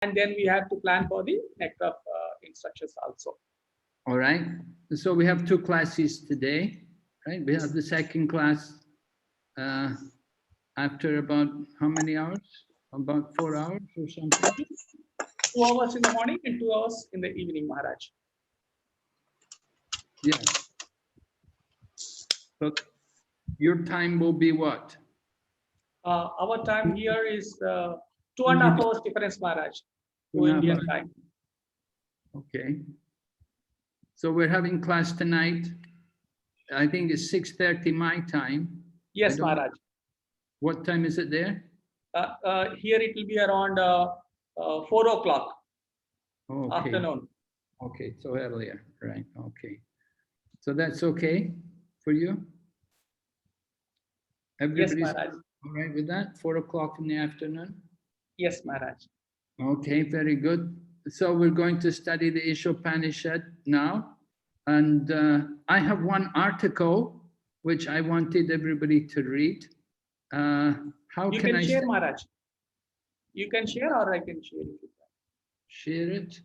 and then we have to plan for the next of instructions also. All right. So we have 2 classes today, right? We have the second class after about how many hours? About 4 hours or something? 2 hours in the morning and 2 hours in the evening, Maharaj. Yeah. So your time will be what? Our time here is 2.5 hours difference, Maharaj, to Indian time. Okay. So we're having class tonight. I think it's 6:30 my time. Yes, Maharaj. What time is it there? Here it will be around 4 o'clock afternoon. Okay, so earlier, right? Okay. So that's okay for you? Everybody's yes, Maharaj. All right with that? 4 o'clock in the afternoon? Yes, Maharaj. Okay, very good. So we're going to study the Isopanisad now. And I have one article which I wanted everybody to read. How you can I share, Maharaj? You can share or I can share it. Share it.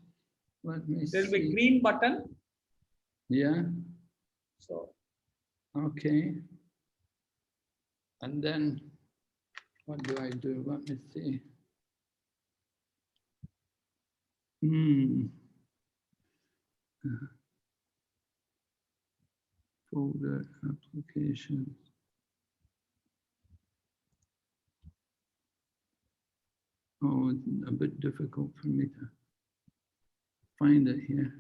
Let me There will see. be green button. Yeah. So. Okay. And then what do I do? Let me see. Folder applications. Oh, it's a bit difficult for me to find it here.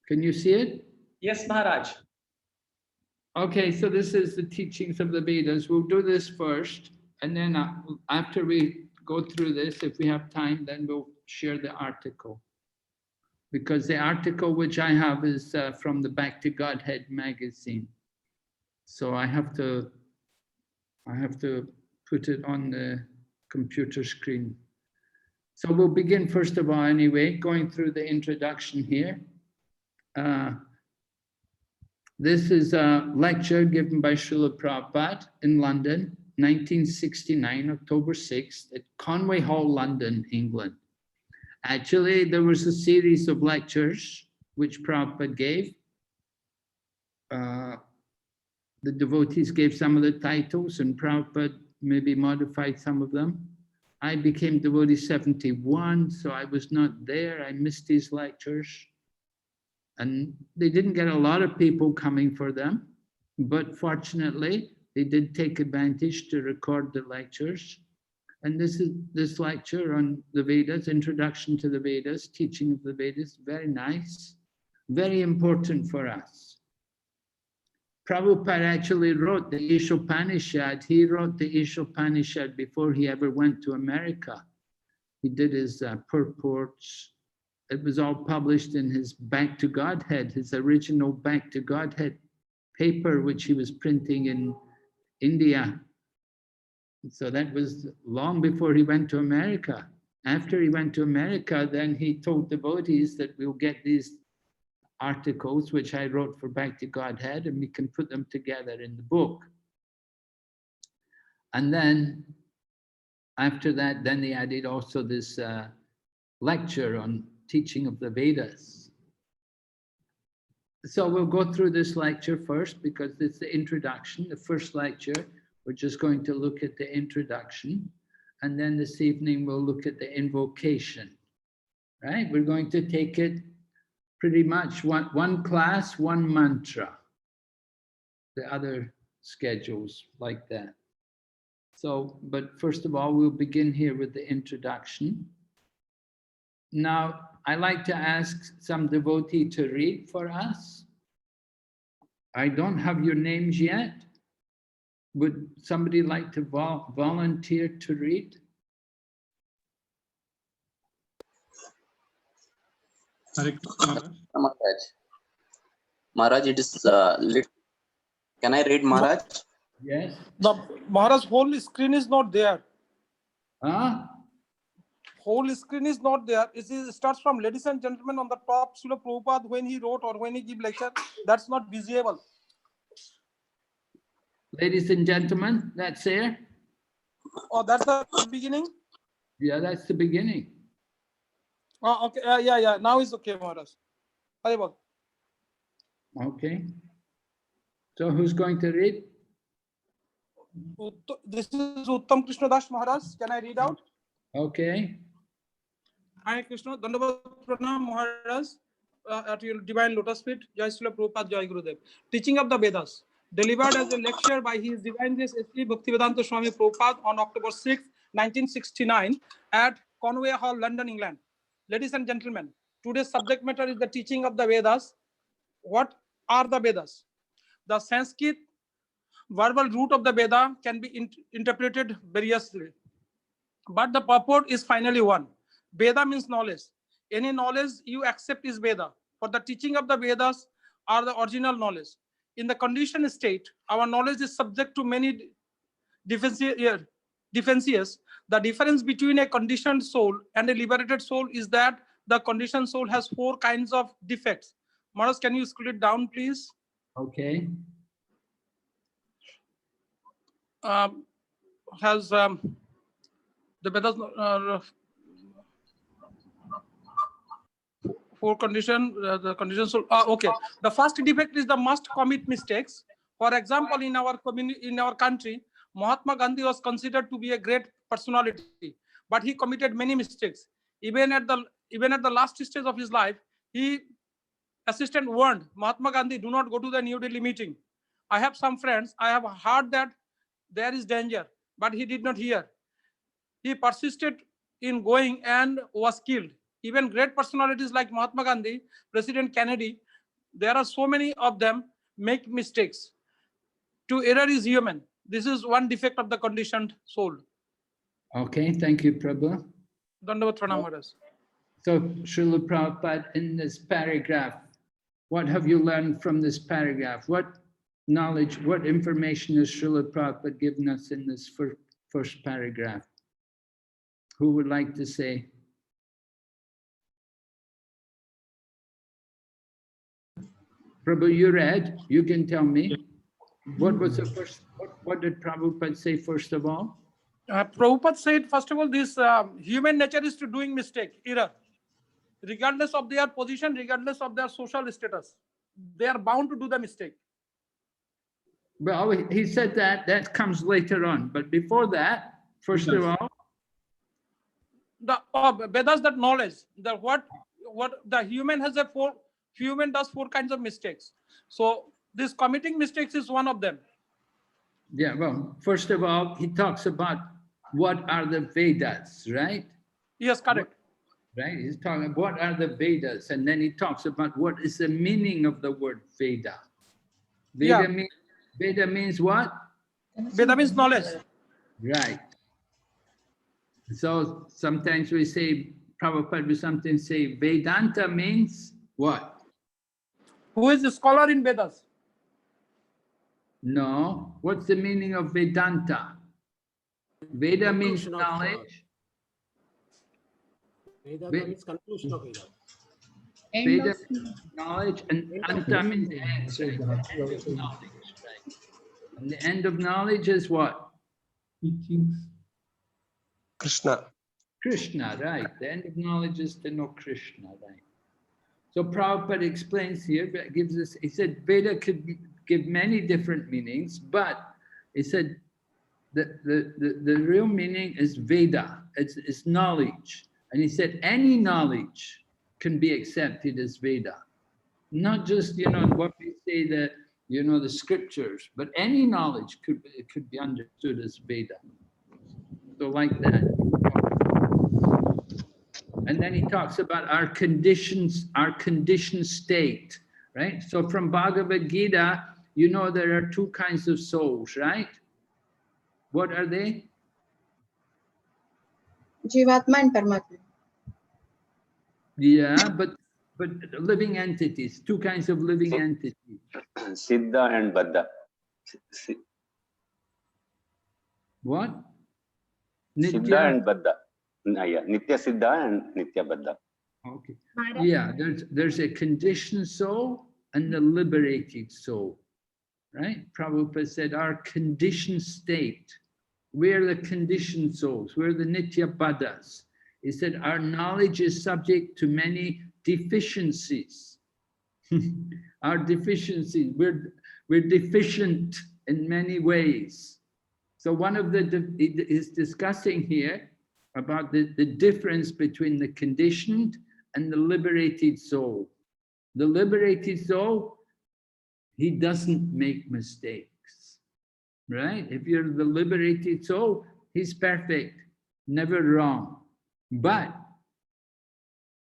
Can you see it? Yes, Maharaj. Okay, so this is the teachings of the Vedas. We'll do this first, and then after we go through this, if we have time, then we'll share the article. Because the article which I have is from the Bhakti Godhead magazine. So I have to put it on the computer screen. So we'll begin first of all anyway, going through the introduction here. This is a lecture given by Srila Prabhupada in London, 1969, October 6th, at Conway Hall, London, England. Actually, there was a series of lectures which Prabhupada gave. The devotees gave some of the titles and Prabhupada maybe modified some of them. I became devotee 71, so I was not there. I missed these lectures. And they didn't get a lot of people coming for them, but fortunately, they did take advantage to record the lectures. And this lecture on the Vedas, Introduction to the Vedas, Teaching of the Vedas, very nice, very important for us. Prabhupada actually wrote the Isopanisad. He wrote the Isopanisad before he ever went to America. He did his purports. It was all published in his Back to Godhead, his original Back to Godhead paper, which he was printing in India. So that was long before he went to America. After he went to America, then he told devotees that we'll get these articles, which I wrote for Back to Godhead, and we can put them together in the book. And then after that, then they added also this lecture on teaching of the Vedas. So we'll go through this lecture first because it's the introduction, the first lecture. We're just going to look at the introduction. And then this evening, we'll look at the invocation, right? We're going to take it pretty much one class, one mantra. The other schedules like that. So, but first of all, we'll begin here with the introduction. Now, I like to ask some devotee to read for us. I don't have your names yet. Would somebody like to volunteer to read? Maharaj, it is can I read, Maharaj? Yes. The Maharaj whole screen is not there. Huh? whole screen is not there. It starts from ladies and gentlemen on the top. Srila Prabhupada, when he wrote or when he give lecture, that's not visible. Ladies and gentlemen, that's there? Oh, that's the beginning? Yeah, that's the beginning. Oh, okay. Yeah. Now it's okay, Maharaj. Haribol. Okay. So who's going to read? This is Uttam Krishna Das Maharaj. Can I read out? Okay. Hare Krishna. Dandavad Pranam Maharaj. At your divine lotus feet. Jai Srila Prabhupada, Jai Gurudev. Teaching of the Vedas. Delivered as a lecture by His Divine Grace Sastri Bhaktivedanta Swami Prabhupada on October 6, 1969 at Conway Hall, London, England. Ladies and gentlemen, today's subject matter is the teaching of the Vedas. What are the Vedas? The Sanskrit verbal root of the Veda can be interpreted variously, but the purport is finally one. Veda means knowledge. Any knowledge you accept is Veda. For the teaching of the Vedas are the original knowledge. In the conditioned state, our knowledge is subject to many differences. The difference between a conditioned soul and a liberated soul is that the conditioned soul has 4 kinds of defects. Maharaj, can you scroll it down, please? Okay. Has the Vedas 4 condition, the condition soul. Okay. The first defect is the must commit mistakes. For example, in our community, in our country, Mahatma Gandhi was considered to be a great personality, but he committed many mistakes. Even at the last stage of his life, his assistant warned Mahatma Gandhi, do not go to the New Delhi meeting. I have some friends, I have heard that there is danger, but he did not hear. He persisted in going and was killed. Even great personalities like Mahatma Gandhi, President Kennedy, there are so many of them make mistakes. To error is human. This is one defect of the conditioned soul. Okay, thank you, Prabhu. Dandavat Pranam Maharaj. So, Srila Prabhupada, in this paragraph, what have you learned from this paragraph? What knowledge, what information has Srila Prabhupada given us in this first paragraph? Who would like to say? Prabhu, you read, you can tell me. What was the first, what did Prabhupada say first of all? Prabhupada said, first of all, this human nature is to doing mistake, error. Regardless of their position, regardless of their social status, they are bound to do the mistake. Well, he said that comes later on. But before that, first of all, the Vedas, that knowledge, that what the human has human does 4 kinds of mistakes. So this committing mistakes is one of them. Yeah, well, first of all, he talks about what are the Vedas, right? Yes, correct. Right, he's talking about what are the Vedas, and then he talks about what is the meaning of the word Veda. Veda means what? Veda means knowledge. Right. So sometimes we say, Prabhupada will sometimes say, Vedanta means what? Who is the scholar in Vedas? No. What's the meaning of Vedanta? Veda means knowledge. Veda means conclusion of Veda. Veda means knowledge, and Anta means answer. End of knowledge, right? And the end of knowledge is what? Krishna. Krishna, right. The end of knowledge is to know Krishna, right? So Prabhupada explains here, gives us, he said Veda could give many different meanings, but he said the real meaning is Veda, it's knowledge. And he said any knowledge can be accepted as Veda. Not just, what we say that, the scriptures, but any knowledge could be understood as Veda. So like that. And then he talks about our conditioned state, right? So from Bhagavad Gita, there are 2 kinds of souls, right? What are they? Jivatma and Paramatma. Yeah, but living entities, 2 kinds of living entities. Siddha and Baddha. What? Siddha and Baddha. Yeah, Nitya Siddha and Nitya Baddha. Okay. Yeah, there's a conditioned soul and the liberated soul, right? Prabhupada said our conditioned state, we're the conditioned souls, we're the Nitya Baddhas. He said our knowledge is subject to many deficiencies. Our deficiencies, we're deficient in many ways. So one of is discussing here about the difference between the conditioned and the liberated soul. The liberated soul, he doesn't make mistakes, right? If you're the liberated soul, he's perfect, never wrong. But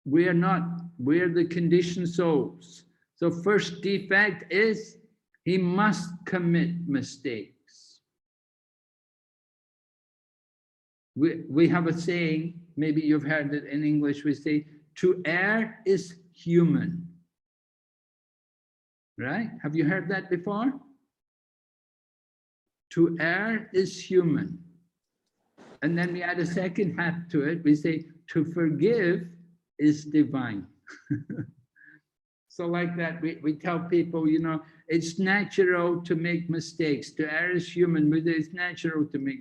we're not, we're the conditioned souls. So first defect is he must commit mistakes. We have a saying, maybe you've heard it in English, we say, to err is human. Right? Have you heard that before? To err is human. And then we add a second half to it, we say, to forgive is divine. So like that, we tell people, you know, it's natural to make mistakes. To err is human, but it's natural to make.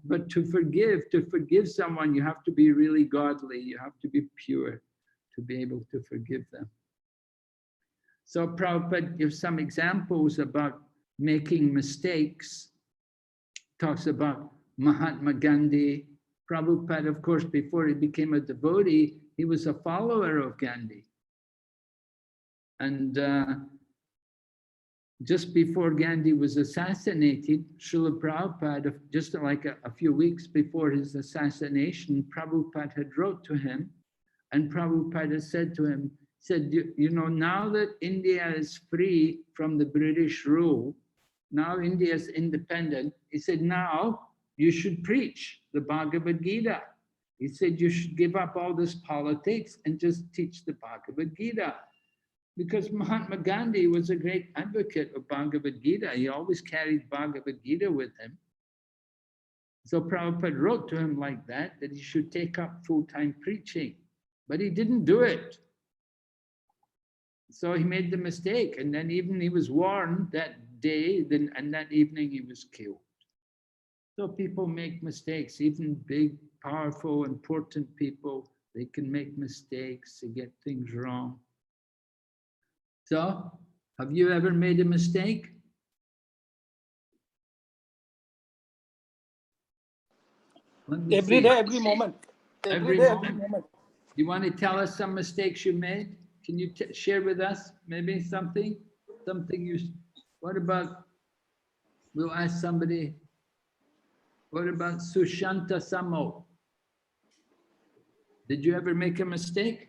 But to forgive someone, you have to be really godly. You have to be pure to be able to forgive them. So Prabhupada gives some examples about making mistakes. Talks about Mahatma Gandhi. Prabhupada, of course, before he became a devotee, he was a follower of Gandhi. And just before Gandhi was assassinated, Srila Prabhupada, just like a few weeks before his assassination, Prabhupada had wrote to him, and Prabhupada said to him, you know, now that India is free from the British rule, now India is independent, he said, now you should preach the Bhagavad Gita. He said, you should give up all this politics and just teach the Bhagavad Gita. Because Mahatma Gandhi was a great advocate of Bhagavad Gita. He always carried Bhagavad Gita with him. So Prabhupada wrote to him like that he should take up full-time preaching. But he didn't do it. So he made the mistake. And then even he was warned that day, and that evening he was killed. So people make mistakes, even big, powerful, important people, they can make mistakes, they get things wrong. So, have you ever made a mistake? Every day, every moment. Every day, every moment. You want to tell us some mistakes you made? Can you share with us maybe something? What about, we'll ask somebody, what about Sushanta Samo? Did you ever make a mistake?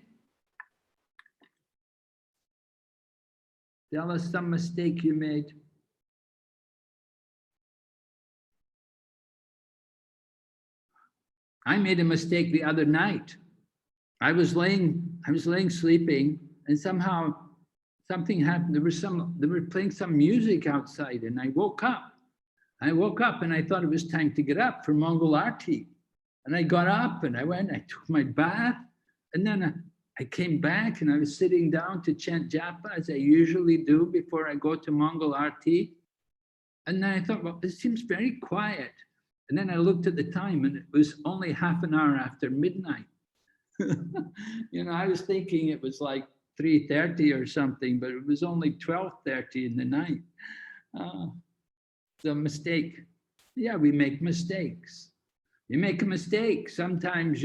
Tell us some mistake you made. I made a mistake the other night. I was laying sleeping, and somehow something happened. They were playing some music outside, and I woke up. And I thought it was time to get up for Mongol Aarti. And I got up and I took my bath, and then I came back and I was sitting down to chant japa as I usually do before I go to Mongol Aarti. And then I thought, well, it seems very quiet. And then I looked at the time and it was only half an hour after midnight. You know, I was thinking it was like 3:30 or something, but it was only 12:30 in the night. It's a mistake. Yeah, we make mistakes. You make a mistake. Sometimes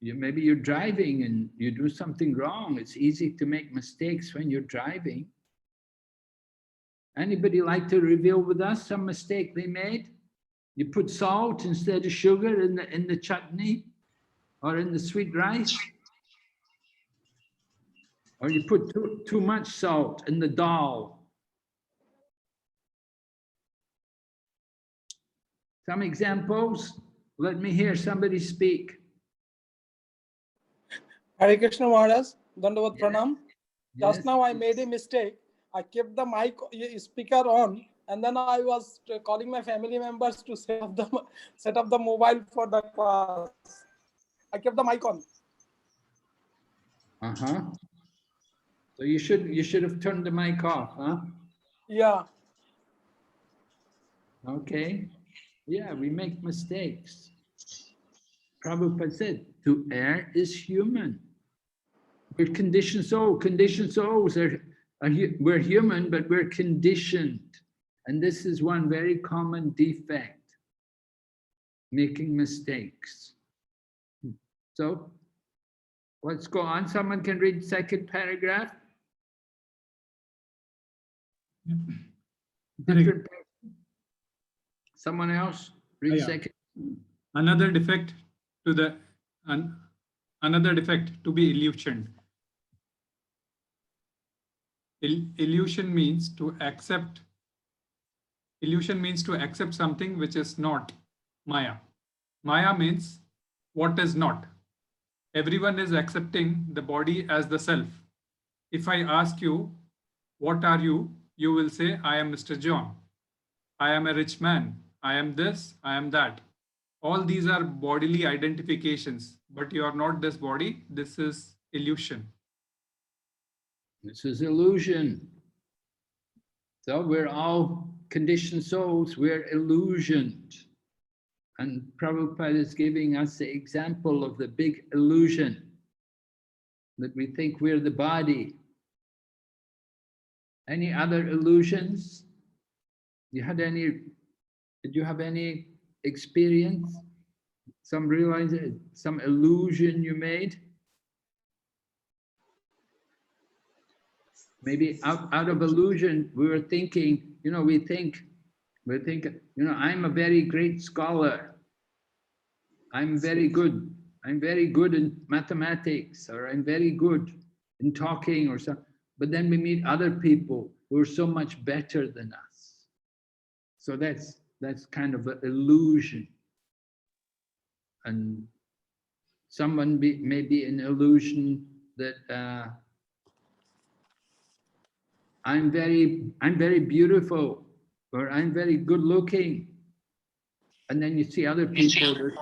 maybe you're driving and you do something wrong. It's easy to make mistakes when you're driving. Anybody like to reveal with us some mistake they made? You put salt instead of sugar in the chutney or in the sweet rice? Or you put too much salt in the dal? Some examples? Let me hear somebody speak. Hare Krishna Maharaj, Dandavat Yes. Pranam. Yes. Just now I made a mistake. I kept the mic speaker on And then I was calling my family members to set up the mobile for the class. I kept the mic on. So you should have turned the mic off, huh? Yeah. Okay. Yeah, we make mistakes. Prabhupada said, to err is human. We're conditioned souls. Conditioned souls we're human, but we're conditioned. And this is one very common defect, making mistakes. So let's go on. Someone can read second paragraph. Different. Someone else read Yeah. second. Another defect to the another defect to be illusioned. Illusion means to accept something which is not Maya. Maya means what is not. Everyone is accepting the body as the self. If I ask you, what are you? You will say, I am Mr. John. I am a rich man. I am this, I am that. All these are bodily identifications, but you are not this body. This is illusion. This is illusion. So we're all conditioned souls, we're illusioned. And Prabhupada is giving us the example of the big illusion, that we think we're the body. Any other illusions? Did you have any experience? Some illusion you made? Maybe out of illusion, we were thinking, we think, I'm a very great scholar. I'm very good in mathematics, or I'm very good in talking or something. But then we meet other people who are so much better than us. So that's kind of an illusion. And someone may be an illusion that I'm very beautiful, or I'm very good looking. And then you see other people that are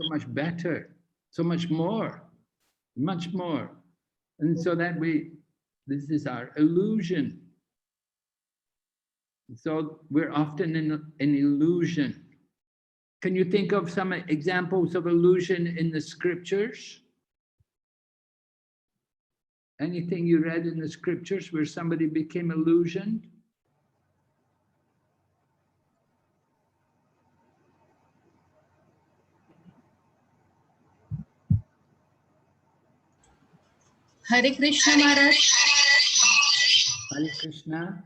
so much better, so much more. And so this is our illusion. So we're often in an illusion. Can you think of some examples of illusion in the scriptures? Anything you read in the scriptures where somebody became illusioned? Hare Krishna Maharaj. Hare Krishna.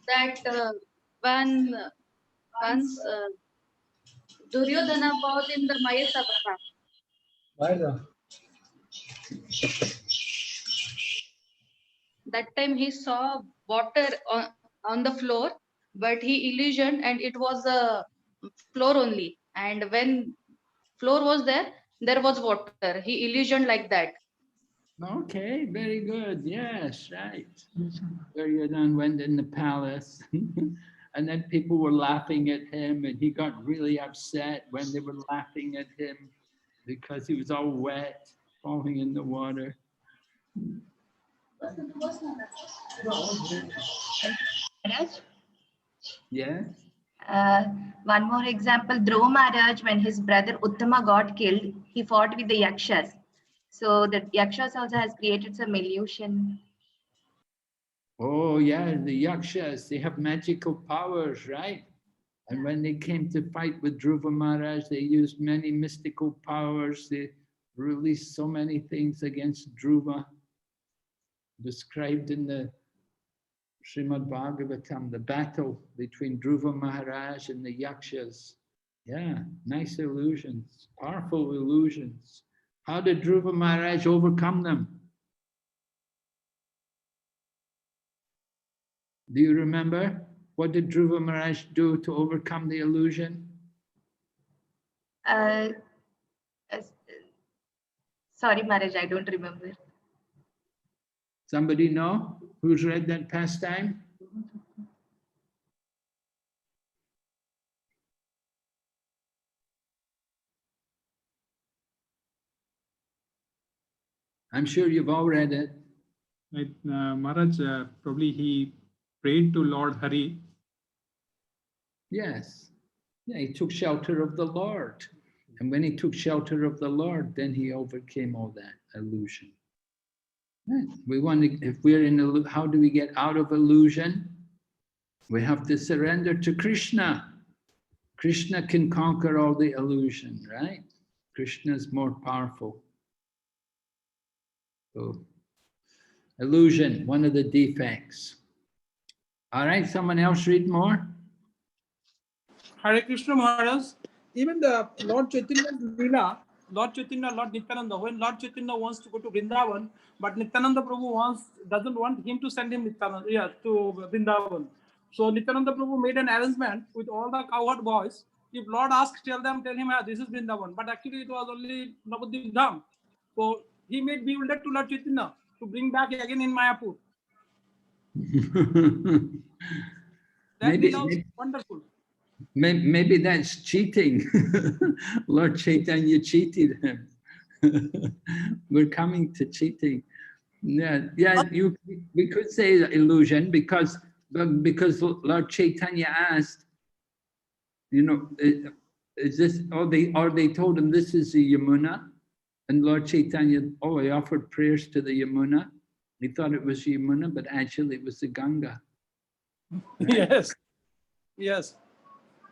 That once Duryodhana was in the Mayasabha. That time he saw water on the floor, but he illusioned and it was a floor only. And when floor was there was water. He illusioned like that. Okay, very good. Yes, right. Duryodhana went in the palace and then people were laughing at him, and he got really upset when they were laughing at him because he was all wet, falling in the water. Maharaj, Yes. one more example, Dhruva Maharaj, when his brother Uttama got killed, he fought with the Yakshas. So the Yakshas also has created some illusion. Oh yeah, the Yakshas, they have magical powers, right? And when they came to fight with Dhruva Maharaj, they used many mystical powers. They released so many things against Dhruva, described in the Srimad Bhagavatam, the battle between Dhruva Maharaj and the Yakshas. Yeah, nice illusions, powerful illusions. How did Dhruva Maharaj overcome them? Do you remember? What did Dhruva Maharaj do to overcome the illusion? Sorry, Maharaj, I don't remember. Somebody know who's read that pastime? I'm sure you've all read it. Maharaj, probably he prayed to Lord Hari. Yes. Yeah, he took shelter of the Lord. And when he took shelter of the Lord, then he overcame all that illusion. Right. We want to, if we're in, how do we get out of illusion? We have to surrender to Krishna. Krishna can conquer all the illusion, right? Krishna is more powerful. So, illusion, one of the defects. All right, someone else read more? Hare Krishna Maharaj, even the Lord Chaitanya's Leela, Lord Chaitanya, Lord Nityananda, when Lord Chaitanya wants to go to Vrindavan, but Nityananda Prabhu doesn't want him to send him to Vrindavan. So Nityananda Prabhu made an arrangement with all the cowherd boys. If Lord asks, tell him, this is Vrindavan. But actually it was only Navadvip Dham. So he made bewildered to Lord Chaitanya to bring back again in Mayapur. That Leela was wonderful. Maybe that's cheating. Lord Chaitanya cheated him. We're coming to cheating. Yeah, we could say illusion because Lord Chaitanya asked, you know, is this? Or they told him this is the Yamuna, and Lord Chaitanya, he offered prayers to the Yamuna. He thought it was Yamuna, but actually it was the Ganga. Right? Yes.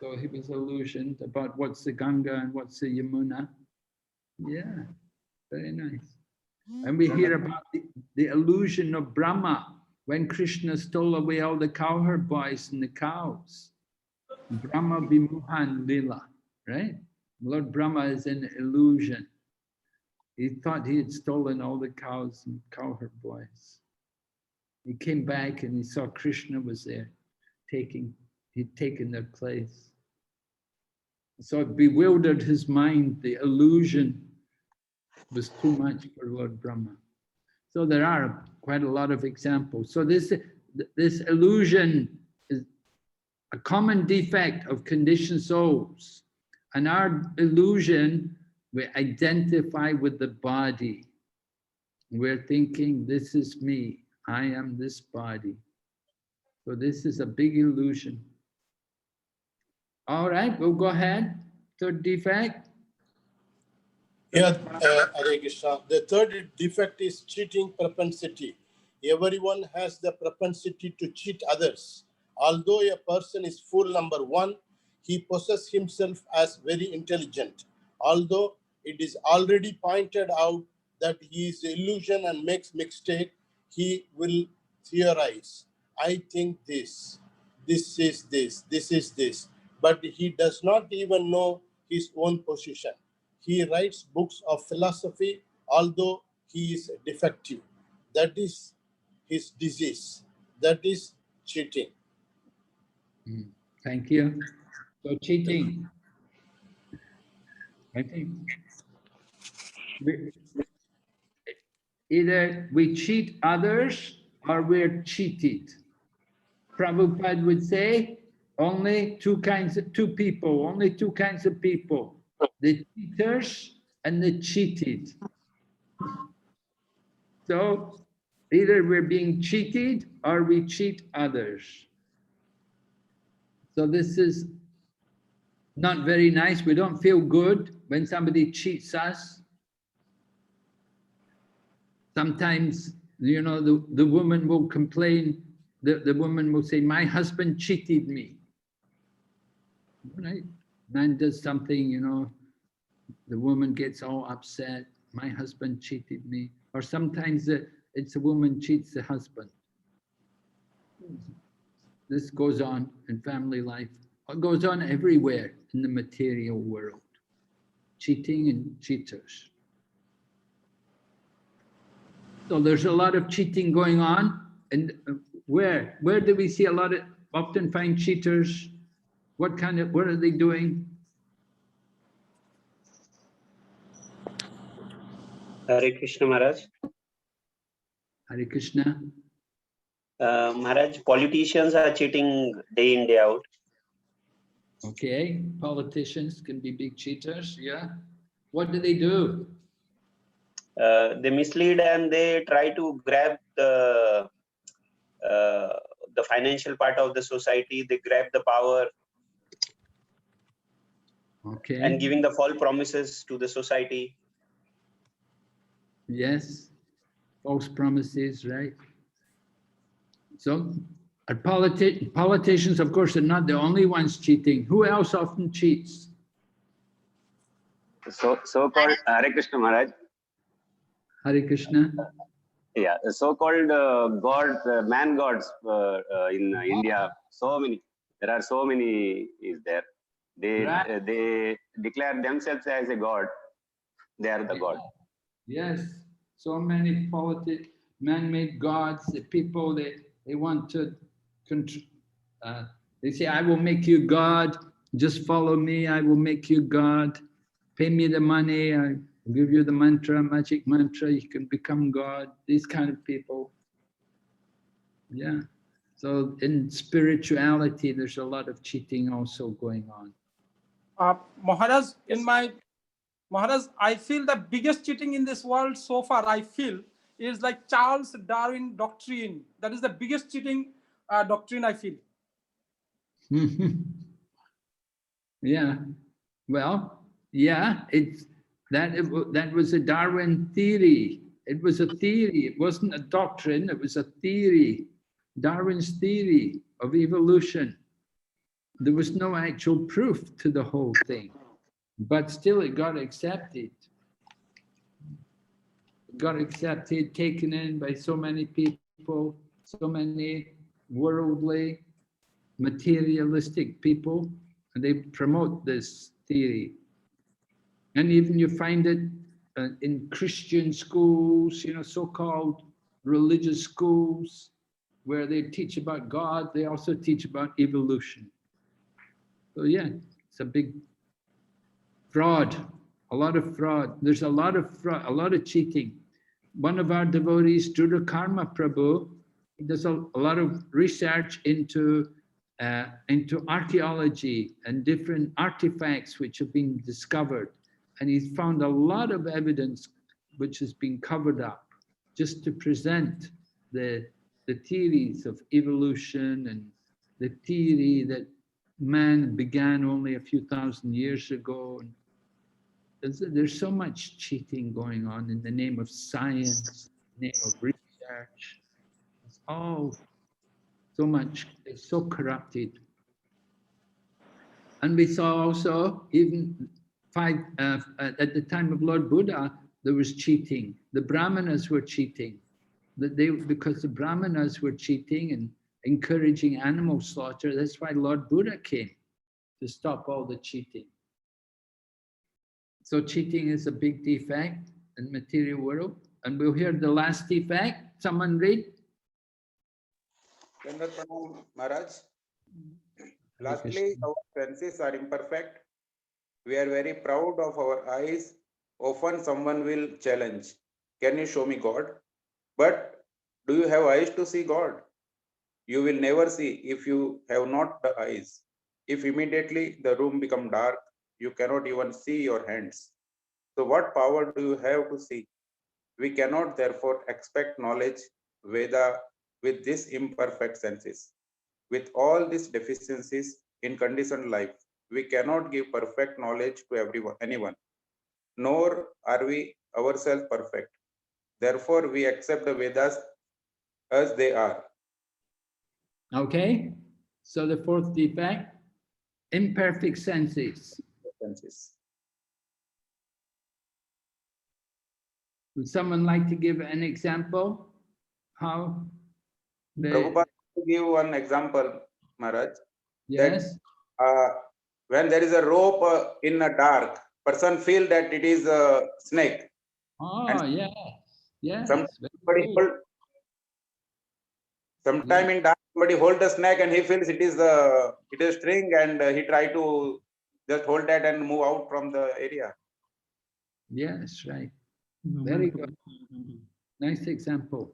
So he was illusioned about what's the Ganga and what's the Yamuna. Yeah, very nice. And we hear about the illusion of Brahma when Krishna stole away all the cowherd boys and the cows. Brahma Vimuhan Lila, right? Lord Brahma is an illusion. He thought he had stolen all the cows and cowherd boys. He came back and he saw Krishna was there, he'd taken their place. So it bewildered his mind. The illusion was too much for Lord Brahma. So there are quite a lot of examples. So this illusion is a common defect of conditioned souls. And our illusion, we identify with the body. We're thinking, this is me, I am this body. So this is a big illusion. All right, we'll go ahead. Third defect. Yeah, Hare Krishna. The third defect is cheating propensity. Everyone has the propensity to cheat others. Although a person is fool number one, he possesses himself as very intelligent. Although it is already pointed out that he is illusion and makes mistake, he will theorize. I think this is this. But he does not even know his own position. He writes books of philosophy, although he is defective. That is his disease. That is cheating. Thank you. So cheating. I think either we cheat others or we're cheated. Prabhupada would say only two kinds of people, the cheaters and the cheated. So either we're being cheated or we cheat others. So this is not very nice. We don't feel good when somebody cheats us. Sometimes, you know, the woman will complain, the woman will say, my husband cheated me. Right? Man does something, you know, the woman gets all upset, my husband cheated me. Or sometimes it's a woman cheats the husband. This goes on in family life. It goes on everywhere in the material world. Cheating and cheaters. So there's a lot of cheating going on. And where do we see often find cheaters? What are they doing? Hare Krishna Maharaj. Hare Krishna. Maharaj, politicians are cheating day in, day out. Okay, politicians can be big cheaters, yeah. What do they do? They mislead and they try to grab the financial part of the society. They grab the power Okay. and giving the false promises to the society. Yes, false promises, right? So, politicians, of course, are not the only ones cheating. Who else often cheats? So-called Hare Krishna Maharaj. Hare Krishna. Yeah, so-called man gods in India. So many. There are so many. Is there? They declare themselves as a god. They are the god. Yes, so many man-made gods. The people they want to they say, "I will make you God. Just follow me. I will make you God. Pay me the money. I will give you the mantra, magic mantra. You can become God." These kind of people. Yeah. So in spirituality, there's a lot of cheating also going on. Maharaj, Yes. Maharaj, I feel the biggest cheating in this world so far, I feel, is like Charles Darwin doctrine. That is the biggest cheating doctrine I feel. Yeah. Well, yeah, that was a Darwin theory. It was a theory. It wasn't a doctrine. It was a theory. Darwin's theory of evolution. There was no actual proof to the whole thing, but still it got accepted. It got accepted, taken in by so many people, so many worldly, materialistic people, and they promote this theory. And even you find it in Christian schools, you know, so-called religious schools, where they teach about God, they also teach about evolution. So yeah, it's a big fraud, a lot of fraud. There's a lot of fraud, a lot of cheating. One of our devotees, Judha Karma Prabhu, he does a lot of research into archaeology and different artifacts which have been discovered. And he's found a lot of evidence which has been covered up just to present the theories of evolution and the theory that man began only a few thousand years ago. There's so much cheating going on in the name of science, in the name of research. It's all so much, it's so corrupted. And we saw also, even at the time of Lord Buddha, there was cheating. The Brahmanas were cheating. Because the Brahmanas were cheating and encouraging animal slaughter, that's why Lord Buddha came, to stop all the cheating. So cheating is a big defect in material world. And we'll hear the last defect. Someone read. Maharaj. Lastly, our senses are imperfect. We are very proud of our eyes. Often someone will challenge, "Can you show me God?" But do you have eyes to see God? You will never see if you have not the eyes. If immediately the room become dark, you cannot even see your hands. So what power do you have to see? We cannot therefore expect knowledge Veda with these imperfect senses. With all these deficiencies in conditioned life, we cannot give perfect knowledge to anyone, nor are we ourselves perfect. Therefore, we accept the Vedas as they are. Okay, so the fourth defect, imperfect senses. Would someone like to give an example? How? Prabhupada, to give one example, Maharaj. Yes. That, when there is a rope in a dark, person feel that it is a snake. Oh, yes. Yes. Sometime in dark, somebody hold the snake and he feels it is a string, and he try to just hold that and move out from the area. Yes, right. Very good. Nice example.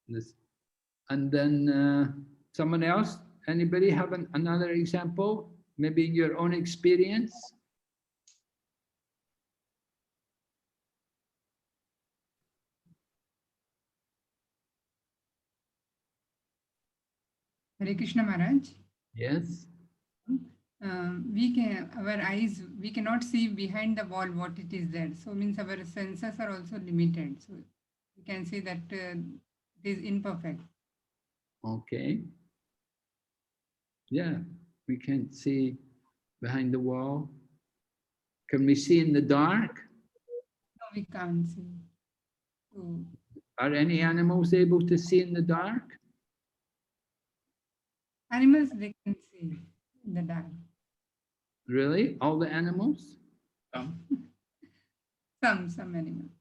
This And then someone else, anybody have another example? Maybe in your own experience? Hare Krishna Maharaj. Yes. Our eyes, we cannot see behind the wall what it is there. So means our senses are also limited. So we can say that it is imperfect. Okay. Yeah, we can't see behind the wall. Can we see in the dark? No, we can't see. So, are any animals able to see in the dark? Animals, they can see in the dark. Really? All the animals? Some animals.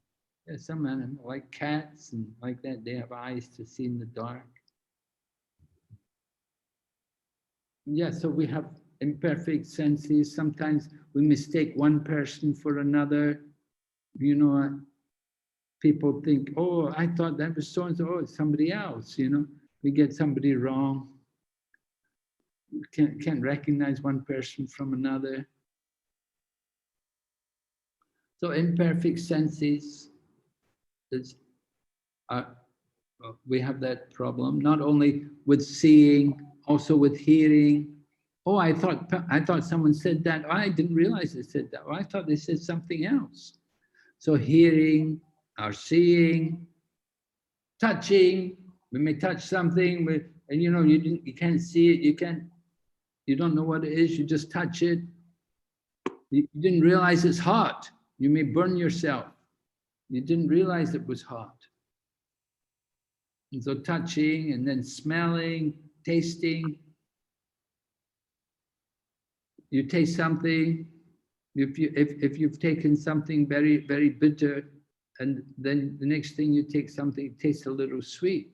Yeah, some animals, like cats and like that, they have eyes to see in the dark. Yeah, so we have imperfect senses. Sometimes we mistake one person for another. You know, people think, oh, I thought that was so-and-so, oh, it's somebody else, you know. We get somebody wrong. We can't recognize one person from another. So imperfect senses, we have that problem, not only with seeing, also with hearing. Oh, I thought someone said that. Oh, I didn't realize they said that. Oh, I thought they said something else. So hearing or seeing, touching, we may touch something, and you know, you can't see it, you don't know what it is, you just touch it. You didn't realize it's hot. You may burn yourself. You didn't realize it was hot. And so touching and then smelling, tasting. You taste something, if you've taken something very, very bitter, and then the next thing you take something, it tastes a little sweet,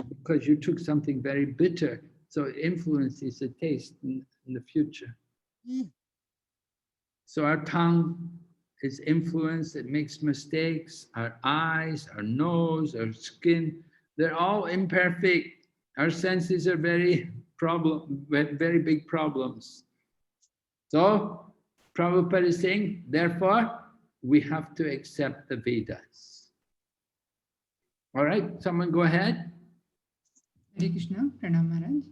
because you took something very bitter. So it influences the taste in the future. So our tongue is influenced, it makes mistakes. Our eyes, our nose, our skin, they're all imperfect. Our senses are very big problems. So Prabhupada is saying, therefore, we have to accept the Vedas. All right, someone go ahead. Hare Krishna, Pranam Maharaj.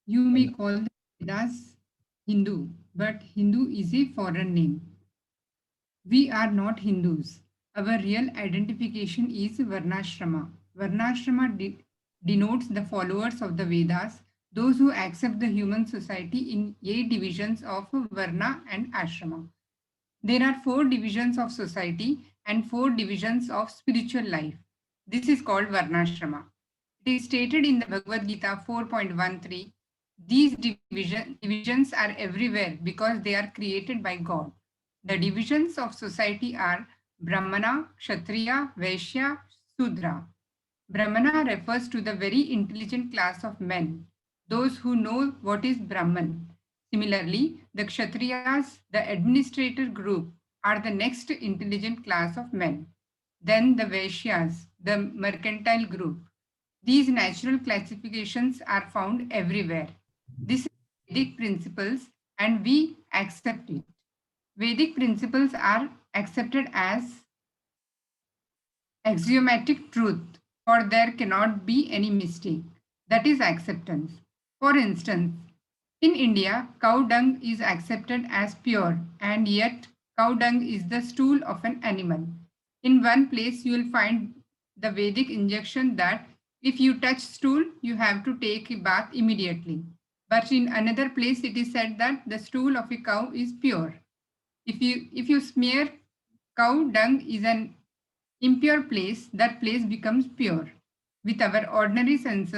You may call the Vedas Hindu, but Hindu is a foreign name. We are not Hindus. Our real identification is Varnashrama. Varnashrama denotes the followers of the Vedas, those who accept the human society in 8 divisions of Varna and Ashrama. There are 4 divisions of society and 4 divisions of spiritual life. This is called Varnashrama. It is stated in the Bhagavad Gita 4.13. These divisions are everywhere because they are created by God. The divisions of society are Brahmana, Kshatriya, Vaishya, Sudra. Brahmana refers to the very intelligent class of men, those who know what is Brahman. Similarly, the Kshatriyas, the administrator group, are the next intelligent class of men. Then the Vaishyas, the mercantile group. These natural classifications are found everywhere. This is Vedic principles and we accept it. Vedic principles are accepted as axiomatic truth, for there cannot be any mistake. That is acceptance. For instance, in India, cow dung is accepted as pure, and yet cow dung is the stool of an animal. In one place, you will find the Vedic injunction that if you touch stool, you have to take a bath immediately. But in another place, it is said that the stool of a cow is pure. If you smear cow dung is an impure place, that place becomes pure. With our ordinary sense,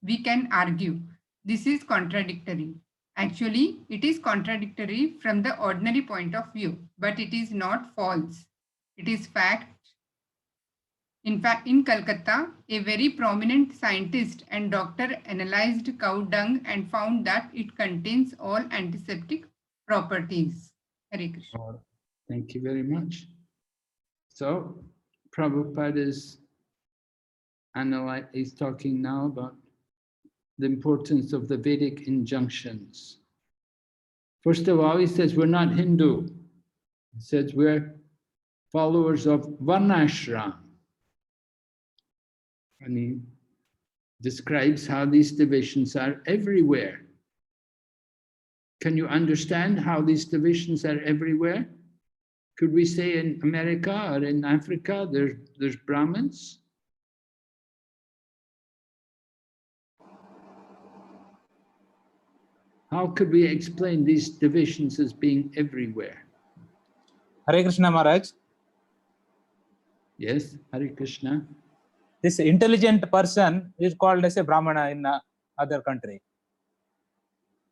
we can argue. This is contradictory. Actually, it is contradictory from the ordinary point of view, but it is not false. It is fact. In fact, in Calcutta, a very prominent scientist and doctor analyzed cow dung and found that it contains all antiseptic properties. Hare Krishna. Thank you very much. So, Prabhupada is he's talking now about the importance of the Vedic injunctions. First of all, he says we're not Hindu. He says we're followers of Varnashram. And he describes how these divisions are everywhere. Can you understand how these divisions are everywhere? Could we say in America or in Africa there's Brahmins? How could we explain these divisions as being everywhere? Hare Krishna Maharaj. Yes, Hare Krishna. This intelligent person is called as a Brahmana in other country.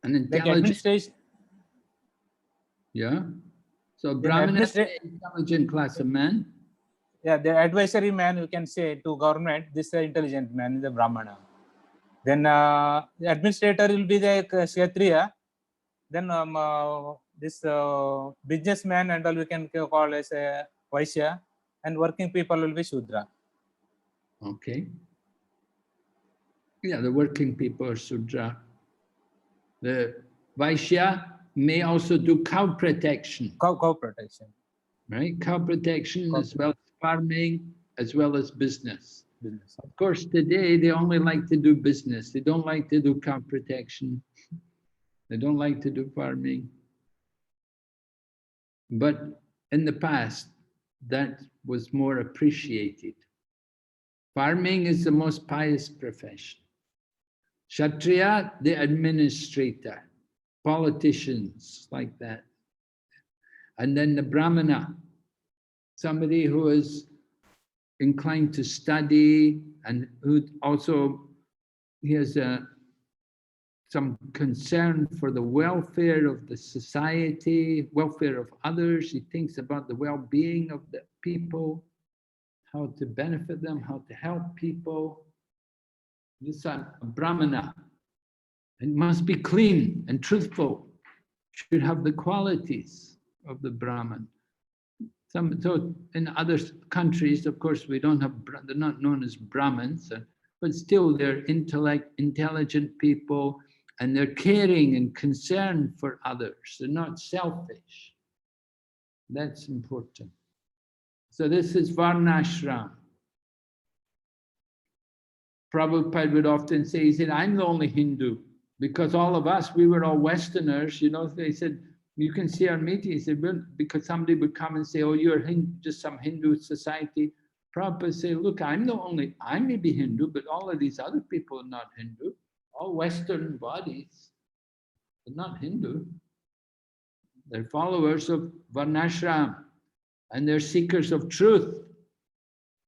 An intelligent. Yeah. So Brahmana is an intelligent class of man. Yeah, the advisory man, you can say to government, this is an intelligent man, is a Brahmana. Then the administrator will be the Kshatriya. Then this businessman and all we can call as a Vaishya, and working people will be Shudra. Okay. Yeah, the working people are Shudra. The Vaishya may also do cow protection. Cow protection. Right? Cow protection as well as farming, as well as business. Of course, today they only like to do business. They don't like to do cow protection. They don't like to do farming. But in the past, that was more appreciated. Farming is the most pious profession. Kshatriya, the administrator, politicians like that. And then the Brahmana, somebody who is inclined to study and who also he has some concern for the welfare of the society, welfare of others. He thinks about the well-being of the people, how to benefit them, how to help people. This is a Brahmana. It must be clean and truthful, should have the qualities of the Brahman. So in other countries, of course, we don't have, they're not known as Brahmins, but still they're intelligent people, and they're caring and concerned for others. They're not selfish. That's important. So this is Varnashram. Prabhupada would often say, he said, I'm the only Hindu, because all of us, we were all Westerners, you know, they said, you can see our meeting. He said, well, because somebody would come and say, oh, you're just some Hindu society. Prabhupada say, look, I may be Hindu, but all of these other people are not Hindu. All Western bodies are not Hindu. They're followers of Varnashram, and they're seekers of truth.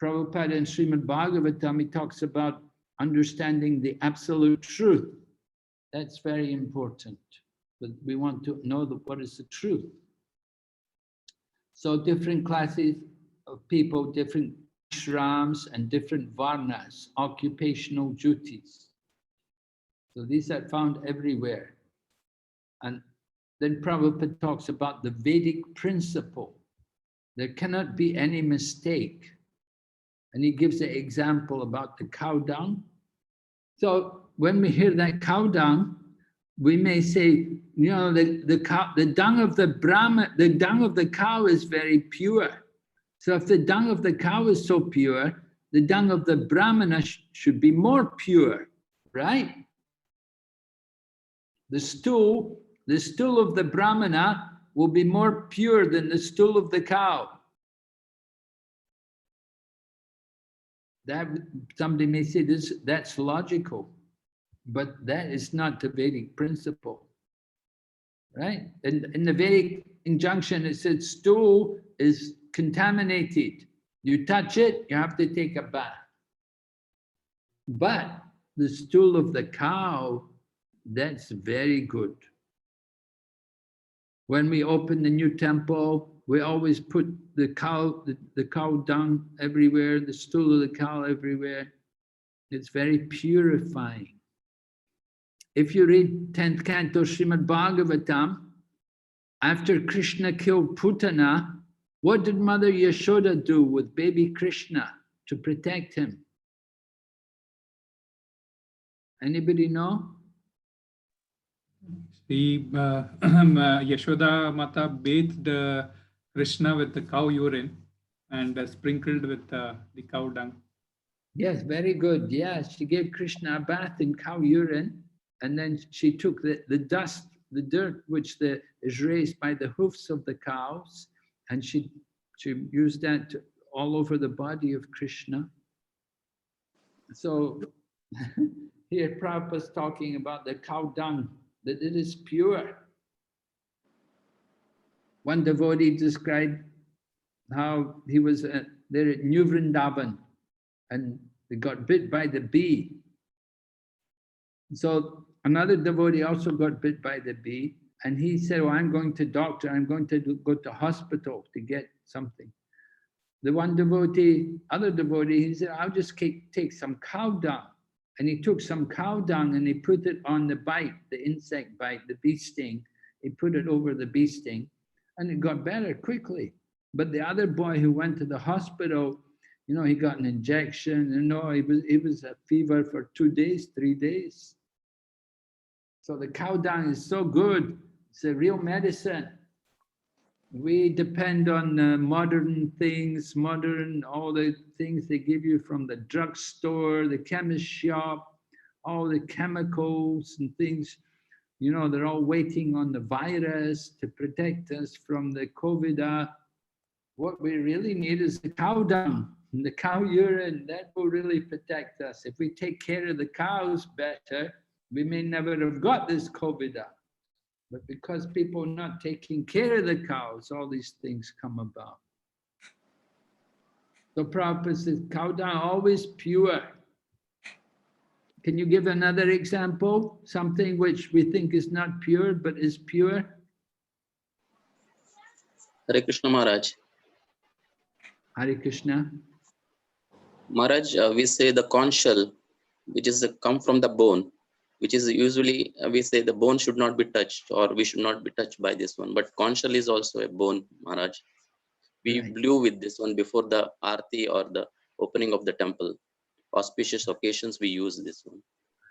Prabhupada in Srimad Bhagavatam, he talks about understanding the absolute truth. That's very important. But we want to know what is the truth. So different classes of people, different shrams and different varnas, occupational duties. So these are found everywhere. And then Prabhupada talks about the Vedic principle. There cannot be any mistake. And he gives an example about the cow dung. So when we hear that cow dung, we may say, you know, the dung of the Brahma, the dung of the cow is very pure. So if the dung of the cow is so pure, the dung of the Brahmana should be more pure, right? The stool of the Brahmana will be more pure than the stool of the cow. That somebody may say that's logical, but that is not the Vedic principle, right? In the Vedic injunction, it said stool is contaminated. You touch it, you have to take a bath. But the stool of the cow, that's very good. When we open the new temple, we always put the cow dung everywhere, the stool of the cow everywhere. It's very purifying. If you read 10th canto Srimad Bhagavatam, after Krishna killed Putana, what did Mother Yashoda do with baby Krishna to protect him? Anybody know? The Yashoda Mata bathed Krishna with the cow urine and sprinkled with the cow dung. Yes, very good. Yeah, she gave Krishna a bath in cow urine, and then she took the dust, the dirt which is raised by the hoofs of the cows, and she used that all over the body of Krishna. So here Prabhupada is talking about the cow dung, that it is pure. One devotee described how he was there at New Vrindavan, and they got bit by the bee. So another devotee also got bit by the bee, and he said, "Oh, I'm going to doctor, I'm going to go to hospital to get something." The one devotee, other devotee, he said, "I'll just take some cow dung." And he took some cow dung and he put it on the bite, the insect bite, the bee sting. He put it over the bee sting, and it got better quickly. But the other boy who went to the hospital, you know, he got an injection, and no, it was a fever for 2 days, 3 days. So the cow dung is so good. It's a real medicine. We depend on modern things, all the things they give you from the drugstore, the chemist shop, all the chemicals and things. You know, they're all waiting on the virus to protect us from the COVID. What we really need is the cow dung and the cow urine. That will really protect us. If we take care of the cows better, we may never have got this COVID. But because people are not taking care of the cows, all these things come about. So Prabhupada says, cow dung always pure. Can you give another example? Something which we think is not pure, but is pure? Hare Krishna Maharaj. Hare Krishna. Maharaj, we say the conch shell, which is come from the bone, which is usually, we say the bone should not be touched, or we should not be touched by this one. But conch shell is also a bone, Maharaj. We blew with this one before the arti or the opening of the temple. Auspicious occasions, we use this one.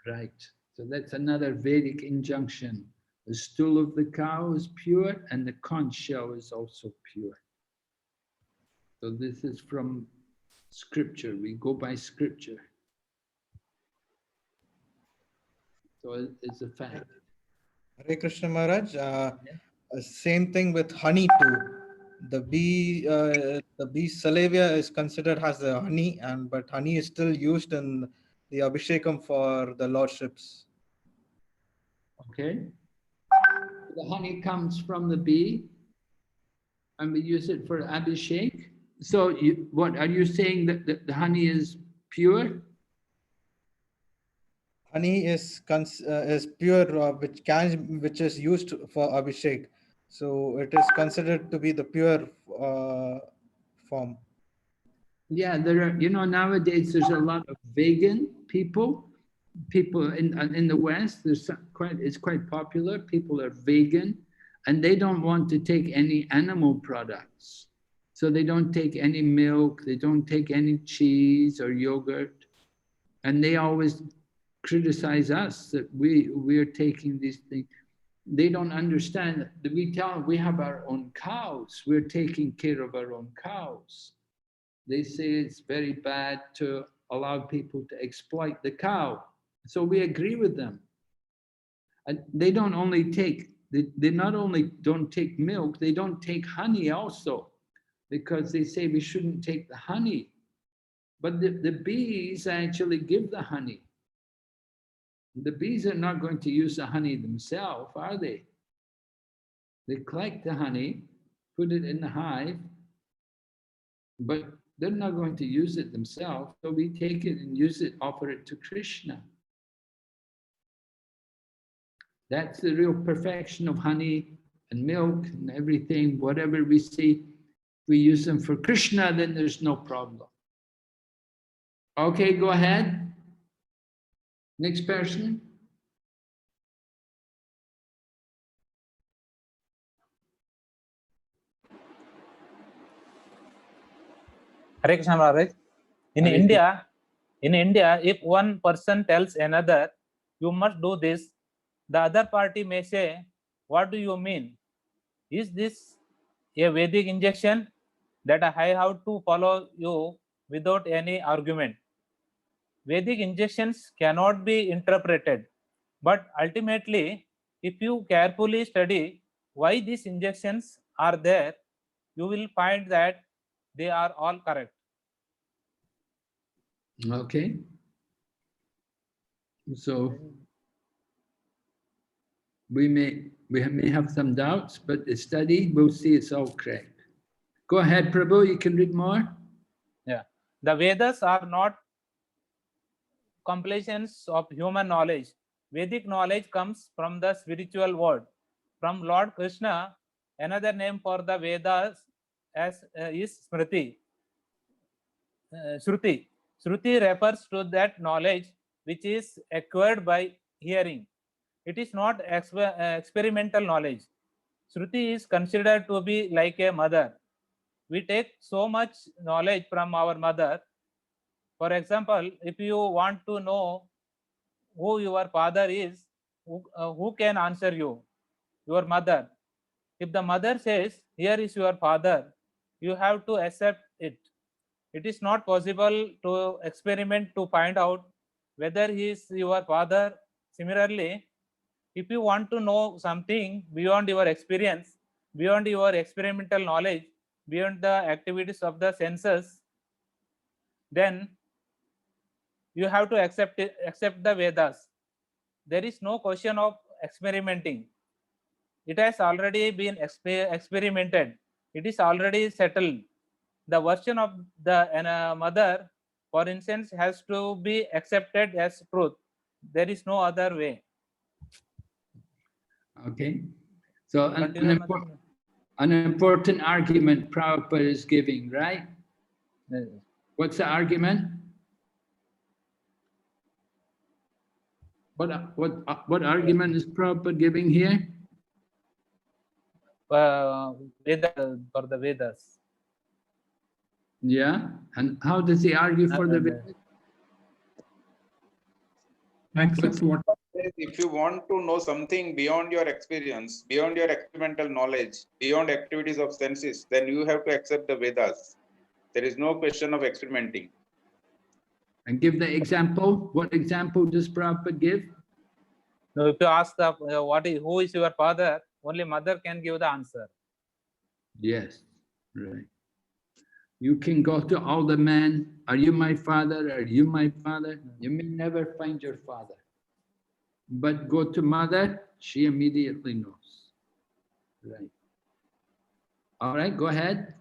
Right. So that's another Vedic injunction. The stool of the cow is pure, and the conch shell is also pure. So this is from scripture. We go by scripture. So it's a fact. Hare Krishna Maharaj. Same thing with honey too. The bee salivia is considered as the honey, but honey is still used in the abhishekam for the lordships. Okay. The honey comes from the bee, and we use it for abhishek. So what are you saying, that the honey is pure? Honey is pure, which is used for abhishek. So it is considered to be the pure form. Yeah, there are, nowadays there's a lot of vegan people in the West. It's quite popular. People are vegan, and they don't want to take any animal products. So they don't take any milk, they don't take any cheese or yogurt, and they always criticize us that we're taking these things. They don't understand that we tell them we have our own cows, we're taking care of our own cows. They say it's very bad to allow people to exploit the cow. So we agree with them. And they don't only take, they not only don't take milk, they don't take honey also, because they say we shouldn't take the honey. But the bees actually give the honey. The bees are not going to use the honey themselves, are they? They collect the honey, put it in the hive, but they're not going to use it themselves. So we take it and use it, offer it to Krishna. That's the real perfection of honey and milk and everything. Whatever we see, we use them for Krishna, then there's no problem. Okay, go ahead. Next person. Hare Krishna Maharaj. In India, if one person tells another you must do this. The other party may say, what do you mean? Is this a Vedic injection that I have to follow you without any argument? Vedic injections cannot be interpreted, but ultimately, if you carefully study why these injections are there, you will find that they are all correct. Okay. So we may have some doubts, but the study, we'll see it's all correct. Go ahead, Prabhu, you can read more. Yeah. The Vedas are not compilations of human knowledge. Vedic knowledge comes from the spiritual world. From Lord Krishna, another name for the Vedas is Smriti. Shruti. Shruti refers to that knowledge which is acquired by hearing. It is not experimental knowledge. Shruti is considered to be like a mother. We take so much knowledge from our mother. For example, if you want to know who your father is, who can answer you? Your mother. If the mother says, here is your father, you have to accept it. It is not possible to experiment to find out whether he is your father. Similarly, if you want to know something beyond your experience, beyond your experimental knowledge, beyond the activities of the senses, then you have to accept the Vedas. There is no question of experimenting. It has already been experimented. It is already settled. The version of the mother, for instance, has to be accepted as truth. There is no other way. Okay. So an important argument Prabhupada is giving, right? What's the argument? What argument is Prabhupada giving here? For the Vedas. Yeah, and how does he argue for the Vedas? If you want to know something beyond your experience, beyond your experimental knowledge, beyond activities of senses, then you have to accept the Vedas. There is no question of experimenting. And give the example. What example does Prabhupada give? Now, if you ask who is your father, only mother can give the answer. Yes, right. You can go to all the men, are you my father? Are you my father? You may never find your father. But go to mother, she immediately knows. Right. All right, go ahead.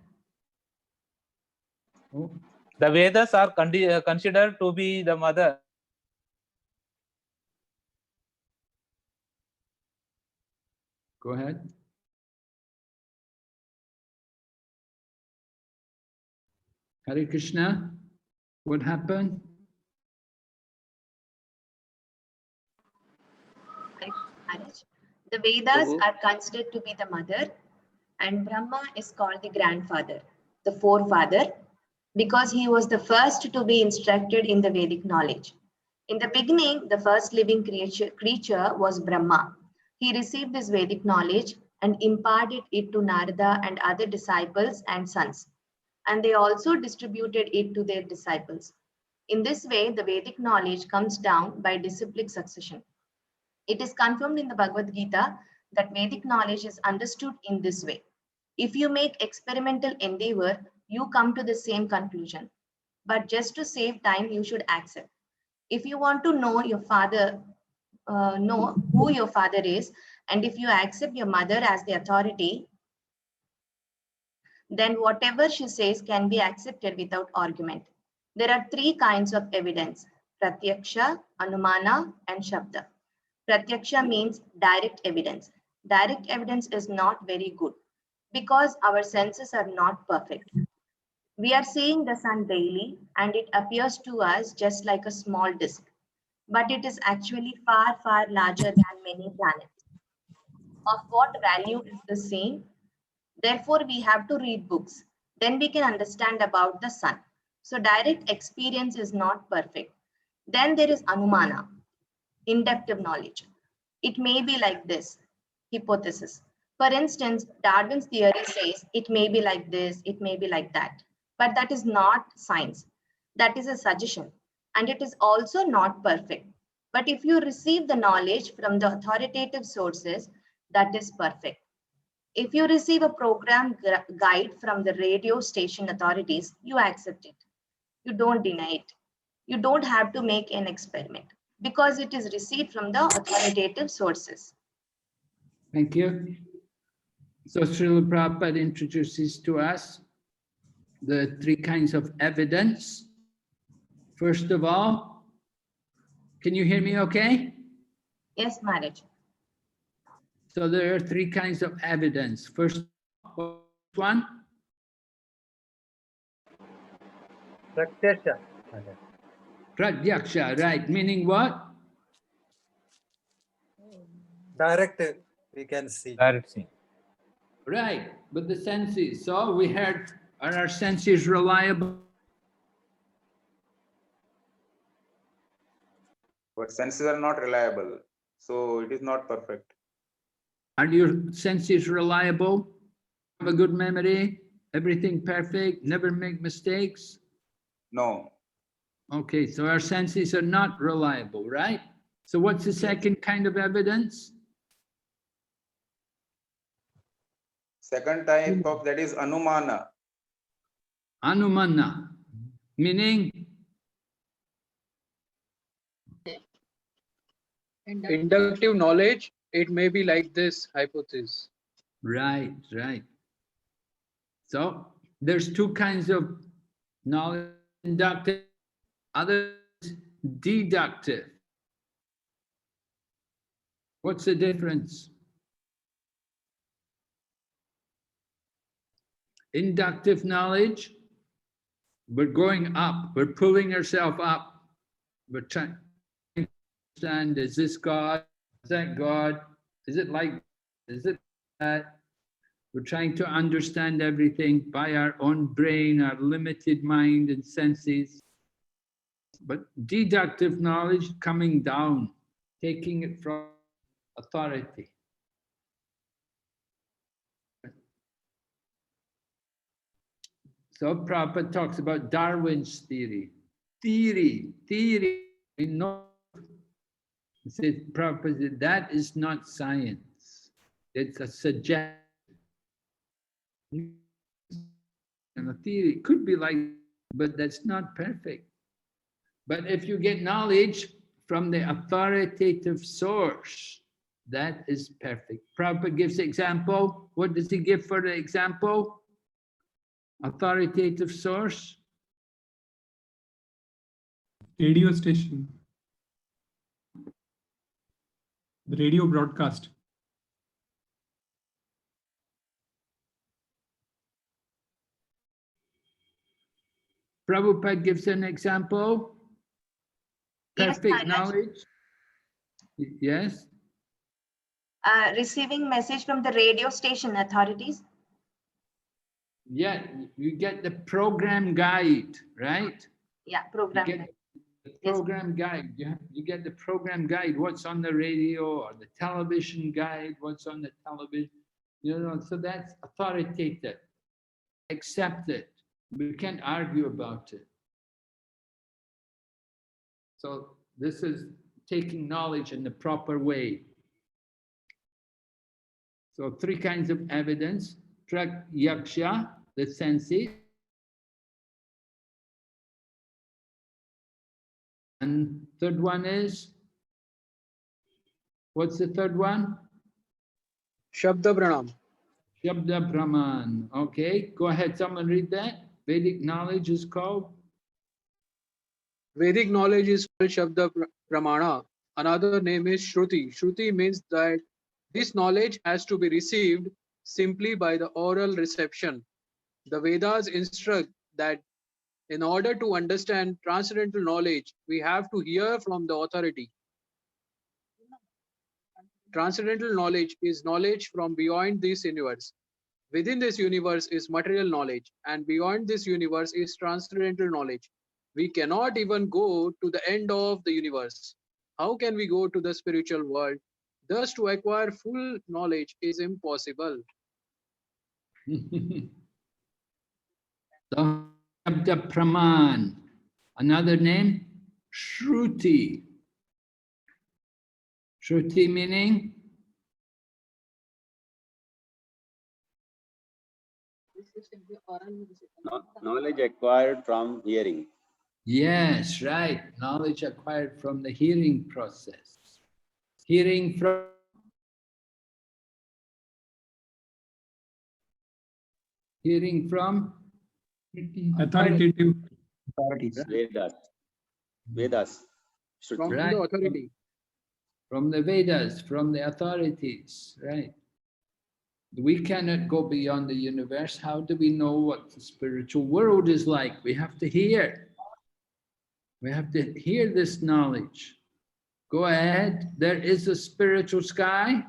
Oh. The Vedas are considered to be the mother. Go ahead. Hare Krishna, what happened? The Vedas are considered to be the mother, and Brahma is called the grandfather, the forefather, because he was the first to be instructed in the Vedic knowledge. In the beginning, the first living creature was Brahma. He received this Vedic knowledge and imparted it to Narada and other disciples and sons. And they also distributed it to their disciples. In this way, the Vedic knowledge comes down by disciplic succession. It is confirmed in the Bhagavad Gita that Vedic knowledge is understood in this way. If you make experimental endeavor, you come to the same conclusion. But just to save time, you should accept. If you want to know your father, know who your father is, and if you accept your mother as the authority, then whatever she says can be accepted without argument. There are three kinds of evidence: Pratyaksha, Anumana, and Shabda. Pratyaksha means direct evidence. Direct evidence is not very good because our senses are not perfect. We are seeing the sun daily and it appears to us just like a small disk, but it is actually far, far larger than many planets. Of what value is the same? Therefore, we have to read books. Then we can understand about the sun. So direct experience is not perfect. Then there is Anumana. inductive knowledge. It may be like this, hypothesis. For instance, Darwin's theory says it may be like this, it may be like that, but that is not science. That is a suggestion, and it is also not perfect. But if you receive the knowledge from the authoritative sources, that is perfect. If you receive a program guide from the radio station authorities, you accept it. You don't deny it. You don't have to make an experiment because it is received from the authoritative sources. Thank you. So Srila Prabhupada introduces to us the three kinds of evidence. First of all, can you hear me okay? Yes, Maharaj. So there are three kinds of evidence. First one? Pratyaksha. Pratyaksha, right. Meaning what? Direct, we can see. Direct see. Right, but the senses. So we heard, are our senses reliable? But senses are not reliable, so it is not perfect. Are your senses reliable? Have a good memory? Everything perfect? Never make mistakes? No. Okay, so our senses are not reliable, right? So what's the second kind of evidence? Second type of that is anumana. Anumana, meaning? Inductive knowledge, it may be like this hypothesis. Right, right. So there's two kinds of knowledge, inductive, other deductive. What's the difference? Inductive knowledge, we're going up, we're pulling ourselves up, we're trying to understand, is this God, is that God, is it like, is it that? We're trying to understand everything by our own brain, our limited mind and senses. But deductive knowledge coming down, taking it from authority. So Prabhupada talks about Darwin's theory. Theory. We know. He says, Prabhupada, that is not science. It's a suggestion. And a theory could be like, but that's not perfect. But if you get knowledge from the authoritative source, that is perfect. Prabhupada gives example. What does he give for the example? Authoritative source? Radio station. The radio broadcast. Prabhupada gives an example. Perfect knowledge. Yes. Receiving message from the radio station authorities. Yeah, you get the program guide, right? Yeah, program guide. The program guide. You get the program guide, what's on the radio, or the television guide, what's on the television. You know, so that's authoritative. Accept it. We can't argue about it. So this is taking knowledge in the proper way. So three kinds of evidence. Pratyaksha, the senses. And third one is, what's the third one? Shabda Pranam. Shabda Brahman. Okay, go ahead, someone read that. Vedic knowledge is called? Vedic knowledge is called Shabda Pramana. Another name is Shruti. Shruti means that this knowledge has to be received simply by the oral reception. The Vedas instruct that in order to understand transcendental knowledge, we have to hear from the authority. Transcendental knowledge is knowledge from beyond this universe. Within this universe is material knowledge, and beyond this universe is transcendental knowledge. We cannot even go to the end of the universe. How can we go to the spiritual world? Thus, to acquire full knowledge is impossible. So, Shabda Praman, another name, Shruti. Shruti meaning? Knowledge acquired from hearing. Yes, right. Knowledge acquired from the hearing process. Hearing from Authoritative. Vedas. Vedas. From Right. the authority. From the Vedas, from the authorities, right? We cannot go beyond the universe. How do we know what the spiritual world is like? We have to hear. We have to hear this knowledge. Go ahead. There is a spiritual sky.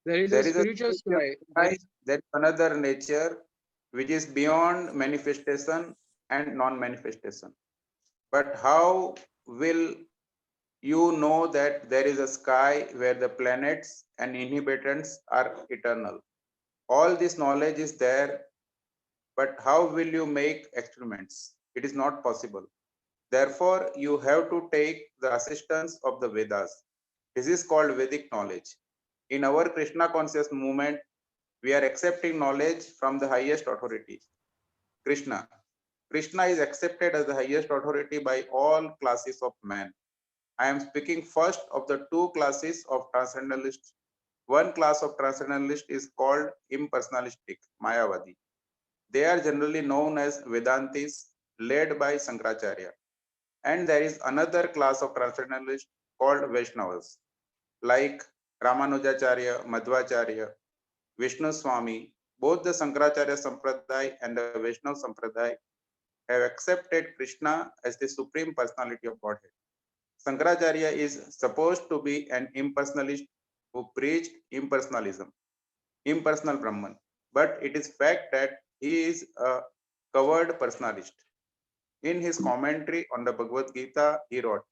There is There a is a spiritual sky. there is another nature which is beyond manifestation and non-manifestation. But how will you know that there is a sky where the planets and inhabitants are eternal? All this knowledge is there, but how will you make experiments? It is not possible. Therefore, you have to take the assistance of the Vedas. This is called Vedic knowledge. In our Krishna conscious movement, we are accepting knowledge from the highest authority, Krishna. Krishna is accepted as the highest authority by all classes of man. I am speaking first of the two classes of transcendentalists. One class of transcendentalists is called impersonalistic, Mayavadi. They are generally known as Vedantis, led by Shankaracharya. And there is another class of transcendentalists called Vaishnavas, like Ramanujacharya, Madhvacharya, Vishnu Swami. Both the Shankaracharya Sampradaya and the Vaishnava Sampradaya have accepted Krishna as the Supreme Personality of Godhead. Shankaracharya is supposed to be an impersonalist who preached impersonalism, impersonal Brahman. But it is fact that he is a covered personalist. In his commentary on the Bhagavad Gita, he wrote,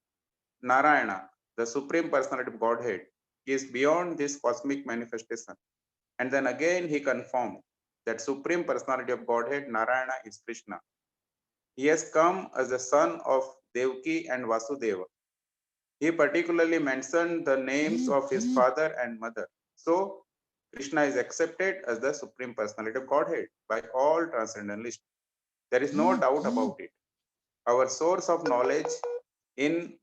Narayana, the Supreme Personality of Godhead, is beyond this cosmic manifestation. And then again he confirmed that Supreme Personality of Godhead, Narayana, is Krishna. He has come as the son of Devaki and Vasudeva. He particularly mentioned the names of his father and mother. So, Krishna is accepted as the Supreme Personality of Godhead by all transcendentalists. There is no doubt about it. Our source of knowledge in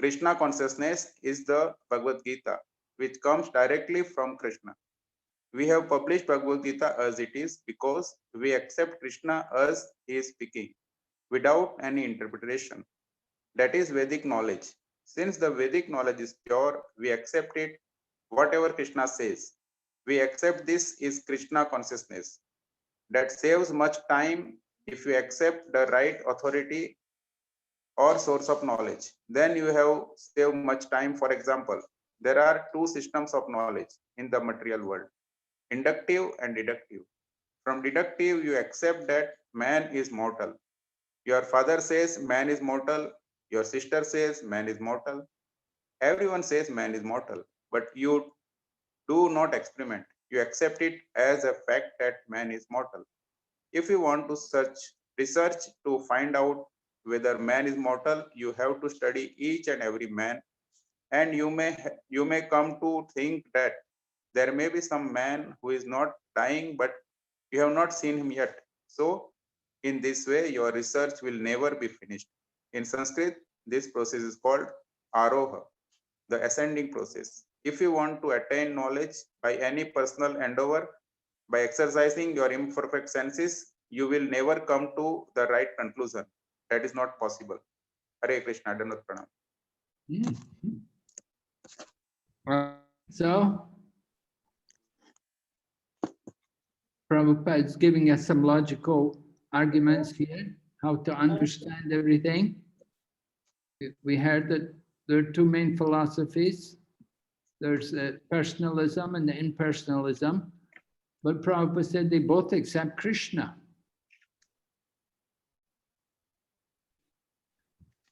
Krishna consciousness is the Bhagavad Gita, which comes directly from Krishna. We have published Bhagavad Gita as it is because we accept Krishna as he is speaking, without any interpretation. That is Vedic knowledge. Since the Vedic knowledge is pure, we accept it, whatever Krishna says. We accept this is Krishna consciousness. That saves much time if you accept the right authority or source of knowledge. Then you have saved much time. For example, there are two systems of knowledge in the material world, inductive and deductive. From deductive, you accept that man is mortal. Your father says man is mortal. Your sister says man is mortal. Everyone says man is mortal, but you do not experiment. You accept it as a fact that man is mortal. If you want to research to find out whether man is mortal, you have to study each and every man, and you may come to think that there may be some man who is not dying, but you have not seen him yet. So in this way, your research will never be finished. In Sanskrit, this process is called aroha, the ascending process. If you want to attain knowledge by any personal endeavor, by exercising your imperfect senses, you will never come to the right conclusion. That is not possible. Hare Krishna, Dandavat Pranam. So, Prabhupada is giving us some logical arguments here, how to understand everything. We heard that there are two main philosophies. There's personalism and the impersonalism. But Prabhupada said they both accept Krishna.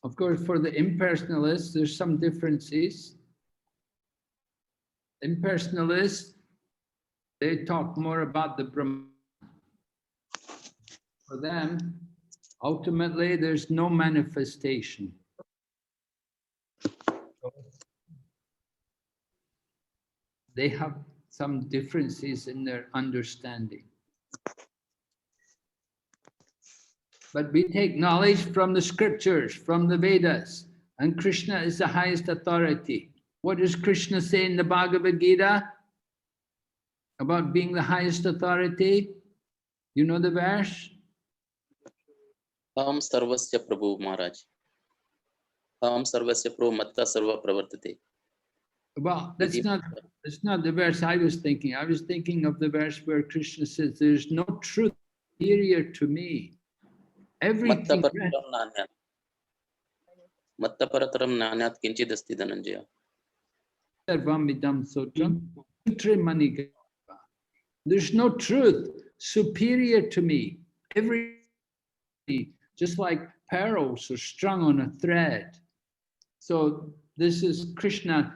Of course, for the impersonalists, there's some differences. Impersonalists, they talk more about the Brahman. For them, ultimately, there's no manifestation. They have some differences in their understanding. But we take knowledge from the scriptures, from the Vedas, and Krishna is the highest authority. What does Krishna say in the Bhagavad Gita about being the highest authority? You know the verse? Aham sarvasya prabhu Maharaj. Aham sarvasya prabhu matta sarva pravartate. Well, that's not the verse I was thinking. I was thinking of the verse where Krishna says, there's no truth superior to me. Everything. Matta parataram nanyat kinchid asti dhananjaya. There's no truth superior to me. Just like pearls are strung on a thread. So this is Krishna.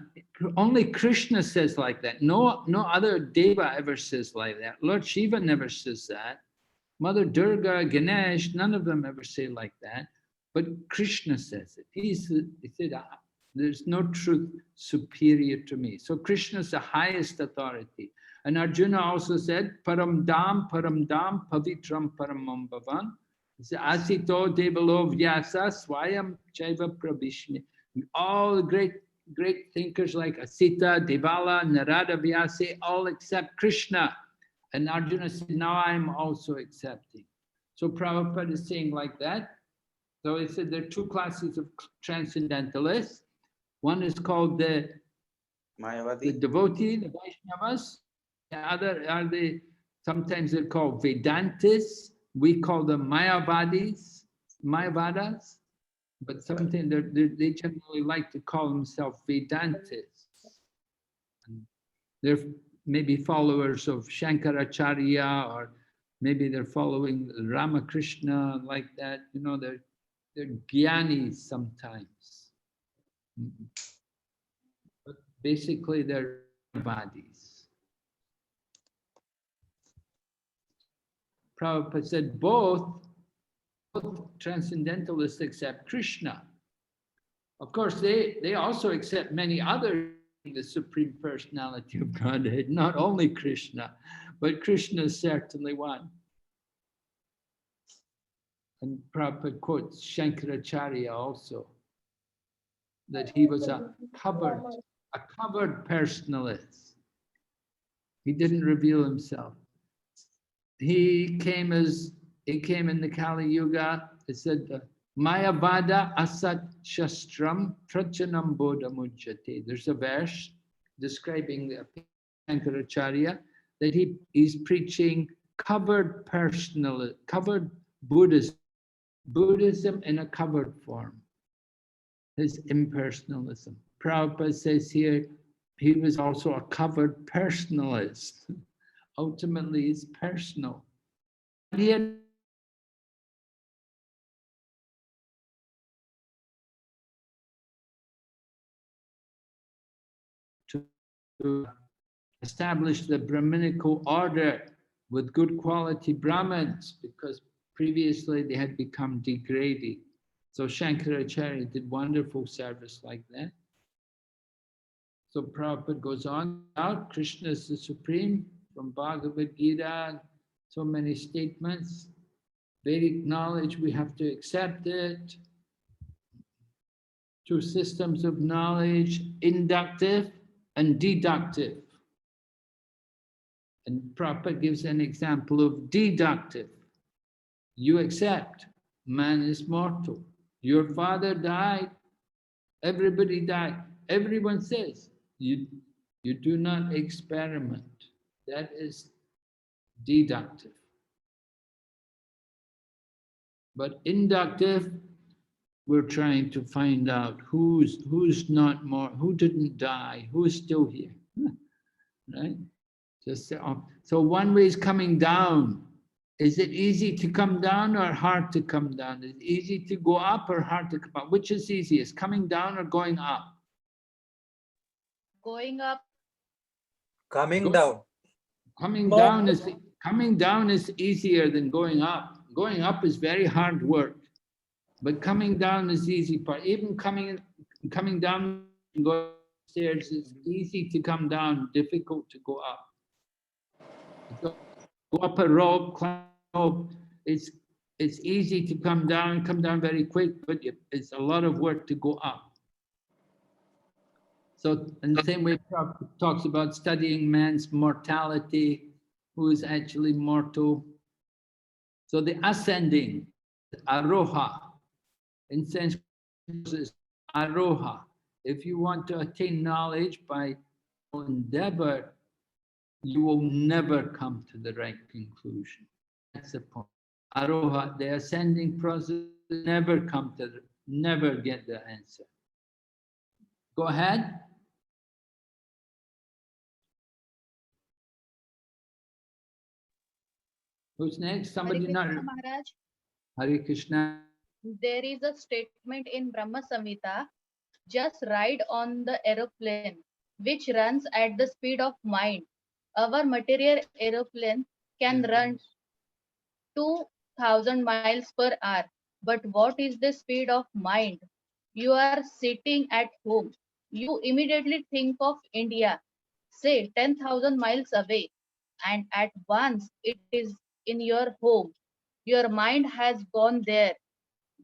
Only Krishna says like that. No other Deva ever says like that. Lord Shiva never says that. Mother Durga, Ganesh, none of them ever say like that. But Krishna says it. He said, there's no truth superior to me. So Krishna is the highest authority. And Arjuna also said, Param Dham, Pavitram Paramam Bhavan. He said, Asito Devalo Vyasa Swayam Chaiva Prabhishmi. All great thinkers like Asita, Devala, Narada Vyasa, all accept Krishna. And Arjuna said, now I'm also accepting. So Prabhupada is saying like that. So he said there are two classes of transcendentalists. One is called the devotee, the Vaishnavas. The other are sometimes they're called Vedantists. We call them Mayavadas. But sometimes they generally like to call themselves Vedantists. And they're maybe followers of Shankaracharya, or maybe they're following Ramakrishna like that. You know, they're jnanis sometimes. But basically they're bodies. Prabhupada said both transcendentalists accept Krishna. Of course, they also accept many other, the Supreme Personality of Godhead, not only Krishna, but Krishna is certainly one. And Prabhupada quotes Shankaracharya also, that he was a covered personalist. He didn't reveal himself. He came in the Kali Yuga. It said, Mayavada asat shastram prachanam bodha mujjate. There's a verse describing Shankaracharya that he's preaching covered Buddhism in a covered form. His impersonalism. Prabhupada says here, he was also a covered personalist. Ultimately, it's personal. He had to establish the Brahminical order with good quality Brahmins, because previously they had become degraded. So Shankaracharya did wonderful service like that. So Prabhupada goes on out, Krishna is the Supreme, from Bhagavad Gita, so many statements. Vedic knowledge, we have to accept it. Two systems of knowledge, inductive and deductive. And Prabhupada gives an example of deductive. You accept, man is mortal. Your father died, everybody died. Everyone says, you do not experiment. That is deductive. But inductive, we're trying to find out who's not more, who didn't die, who's still here, right? Just so one way is coming down Is it easy to come down or hard to come down? Is it easy to go up or hard to come up? Which is easiest, coming down or going up? Going up. Coming down. Coming down is easier than going up. Going up is very hard work, but coming down is easy part. Even coming down and going upstairs is easy to come down, difficult to go up. So go up a rope, climb a rope. It's easy to come down very quick, but it's a lot of work to go up. So in the same way, Prabhupada talks about studying man's mortality, who is actually mortal. So the ascending, aroha, in Sanskrit is aroha. If you want to attain knowledge by endeavor, you will never come to the right conclusion. That's the point. Aroha, the ascending process, never get the answer. Go ahead. Who's next? Somebody Hare not. Krishna Maharaj. Hare Krishna. There is a statement in Brahma Samhita, just ride on the aeroplane, which runs at the speed of mind. Our material aeroplane can run 2000 miles per hour. But what is the speed of mind? You are sitting at home. You immediately think of India, say 10,000 miles away, and at once it is in your home. Your mind has gone there.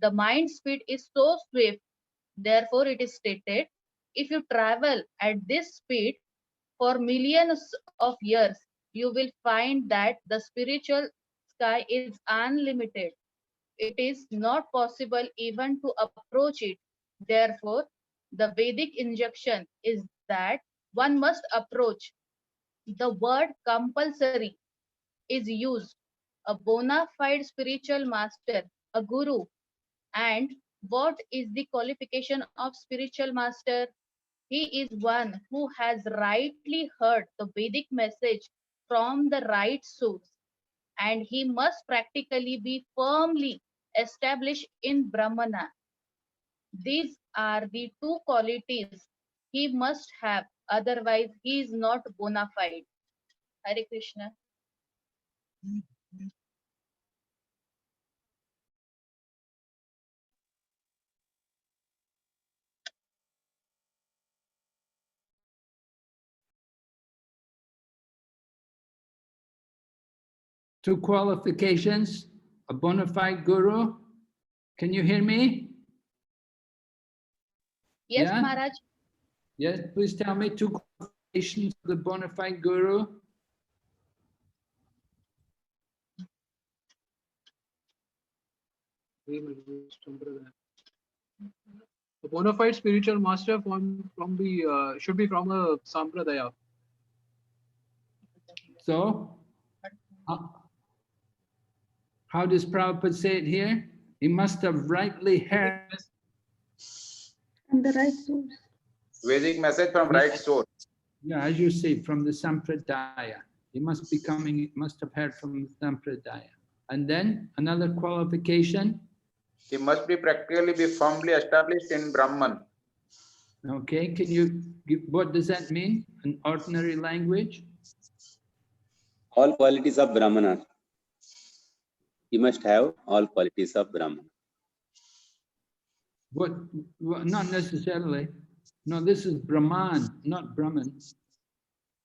The mind speed is so swift, therefore it is stated, if you travel at this speed for millions of years, you will find that the spiritual sky is unlimited. It is not possible even to approach it. Therefore, the Vedic injunction is that one must approach. The word compulsory is used. A bona fide spiritual master, a guru. And what is the qualification of spiritual master? He is one who has rightly heard the Vedic message from the right source, and he must practically be firmly established in Brahmana. These are the two qualities he must have, otherwise he is not bona fide. Hare Krishna. Two qualifications, a bona fide guru. Can you hear me? Yes, Yeah? Maharaj. Yes, please tell me two qualifications of the bona fide guru. A bona fide spiritual master from the should be from a sampradaya. So, how does Prabhupada say it here? He must have rightly heard. From the right source. Vedic message from right source. Yeah, as you say, from the sampradaya. He must have heard from the sampradaya. And then another qualification. He must be practically be firmly established in Brahman. Okay, can you give, what does that mean in ordinary language? All qualities of Brahmana. He must have all qualities of Brahmana. What not necessarily. No, this is Brahman, not Brahman.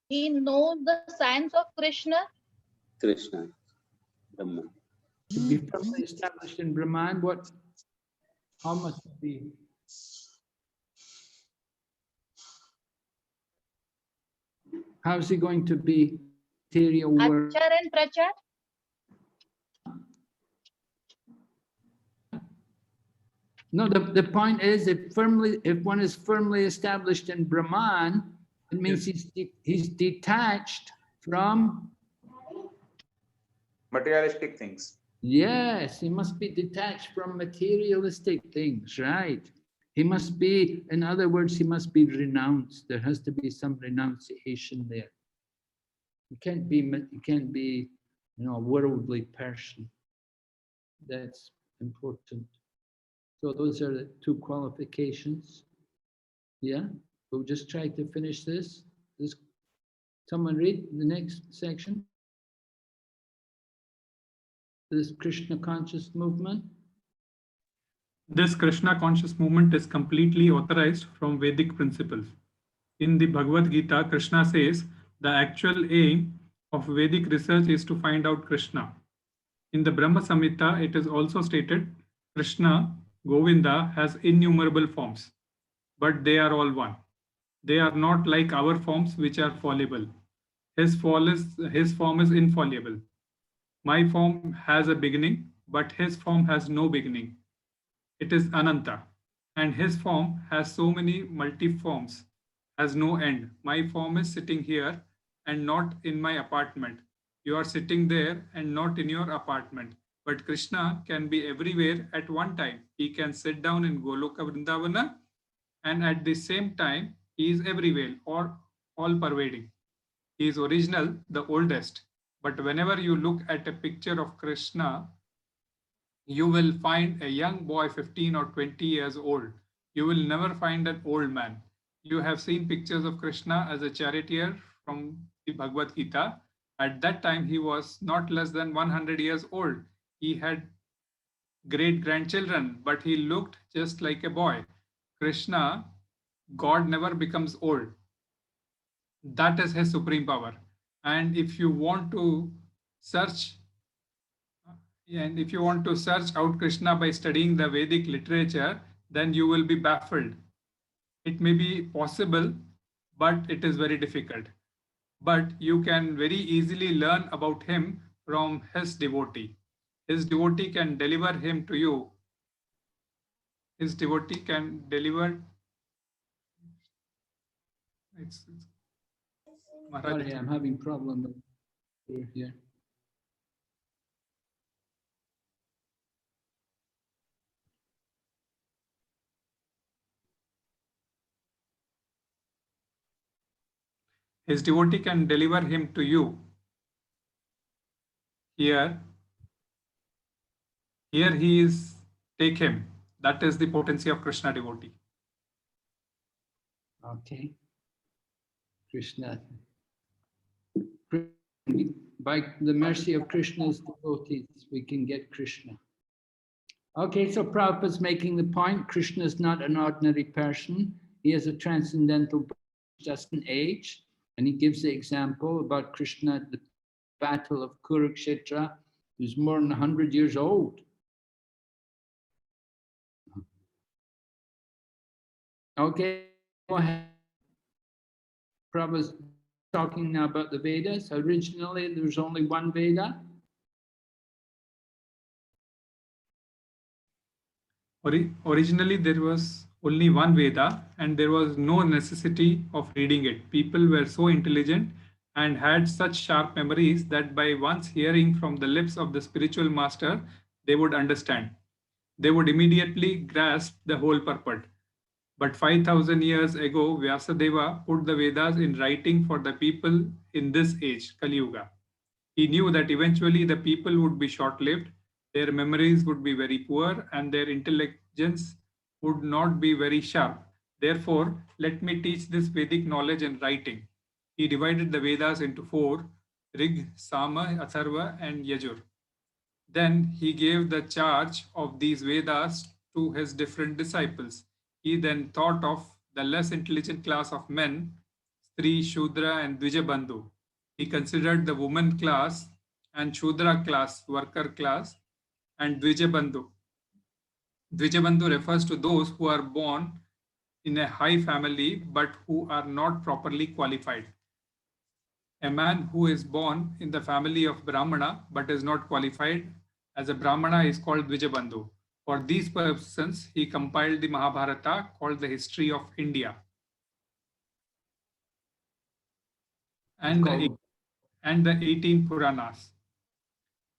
He knows the science of Krishna. Krishna, Brahman. To be firmly established in Brahman, how must it be? How is he going to be material world? Achar and Prachar. No, the point is, if one is firmly established in Brahman, it means he's detached from Materialistic things. Yes, he must be detached from materialistic things, right? He must be, in other words, he must be renounced. There has to be some renunciation there. You can't be a worldly person. That's important. So those are the two qualifications. Yeah, we'll just try to finish this. Someone read the next section. This Krishna conscious movement. This Krishna conscious movement is completely authorized from Vedic principles. In the Bhagavad Gita, Krishna says the actual aim of Vedic research is to find out Krishna. In the Brahma Samhita, it is also stated Krishna, Govinda, has innumerable forms, but they are all one. They are not like our forms, which are fallible. His form is infallible. My form has a beginning, but his form has no beginning. It is Ananta, and his form has so many multiforms, has no end. My form is sitting here and not in my apartment. You are sitting there and not in your apartment. But Krishna can be everywhere at one time. He can sit down in Goloka Vrindavana, and at the same time, he is everywhere or all pervading. He is original, the oldest. But whenever you look at a picture of Krishna, you will find a young boy 15 or 20 years old. You will never find an old man. You have seen pictures of Krishna as a charioteer from the Bhagavad Gita. At that time, he was not less than 100 years old. He had great grandchildren, but he looked just like a boy. Krishna, God never becomes old. That is his supreme power. And if you want to search out Krishna by studying the Vedic literature, then you will be baffled. It may be possible, but it is very difficult. But you can very easily learn about him from his devotee. His devotee can deliver him to you. His devotee can deliver. Sorry, I'm having problem with here. His devotee can deliver him to you. Here he is, take him. That is the potency of Krishna devotee. Okay. Krishna. By the mercy of Krishna's devotees, we can get Krishna. Okay, so Prabhupada's making the point, Krishna is not an ordinary person. He has a transcendental, just an age. And he gives the example about Krishna at the battle of Kurukshetra, who's more than 100 years old. Okay, go ahead. Prabhupada's talking now about the Vedas. Originally, there was only one Veda. Originally, there was only one Veda, and there was no necessity of reading it. People were so intelligent and had such sharp memories that by once hearing from the lips of the spiritual master, they would understand. They would immediately grasp the whole purport. But 5,000 years ago, Vyasadeva put the Vedas in writing for the people in this age, Kali Yuga. He knew that eventually the people would be short-lived, their memories would be very poor, and their intelligence would not be very sharp. Therefore, let me teach this Vedic knowledge in writing. He divided the Vedas into 4, Rig, Sama, Atharva, and Yajur. Then he gave the charge of these Vedas to his different disciples. He then thought of the less intelligent class of men, Stri, Shudra, and Dvijabandhu. He considered the woman class and Shudra class, worker class, and Dvijabandhu. Dvijabandhu refers to those who are born in a high family but who are not properly qualified. A man who is born in the family of Brahmana but is not qualified as a Brahmana is called Dvijabandhu. For these persons, he compiled the Mahabharata, called the History of India. And the 18 Puranas.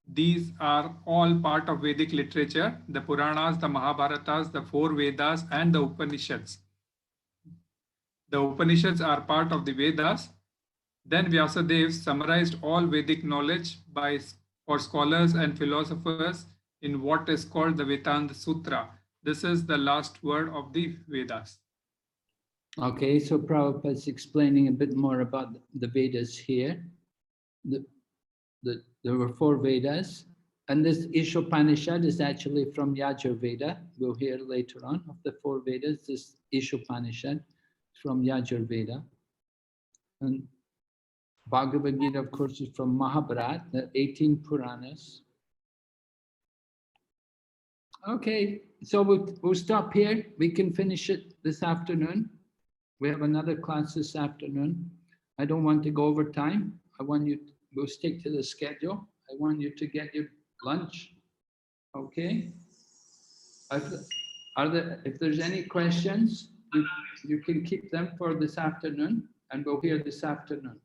These are all part of Vedic literature, the Puranas, the Mahabharatas, the 4 Vedas, and the Upanishads. The Upanishads are part of the Vedas. Then Vyasadeva summarized all Vedic knowledge by for scholars and philosophers in what is called the Vedanta Sutra. This is the last word of the Vedas. Okay, so Prabhupada is explaining a bit more about the Vedas here. There were 4 Vedas, and this Isopanisad is actually from Yajurveda. We'll hear later on of the 4 Vedas. This Isopanisad is from Yajurveda. And Bhagavad Gita, of course, is from Mahabharata, the 18 Puranas. Okay, so we'll stop here. We can finish it this afternoon. We have another class this afternoon. I don't want to go over time. I want you to, we'll stick to the schedule. I want you to get your lunch. Okay? If there's any questions, you can keep them for this afternoon, and we'll hear this afternoon.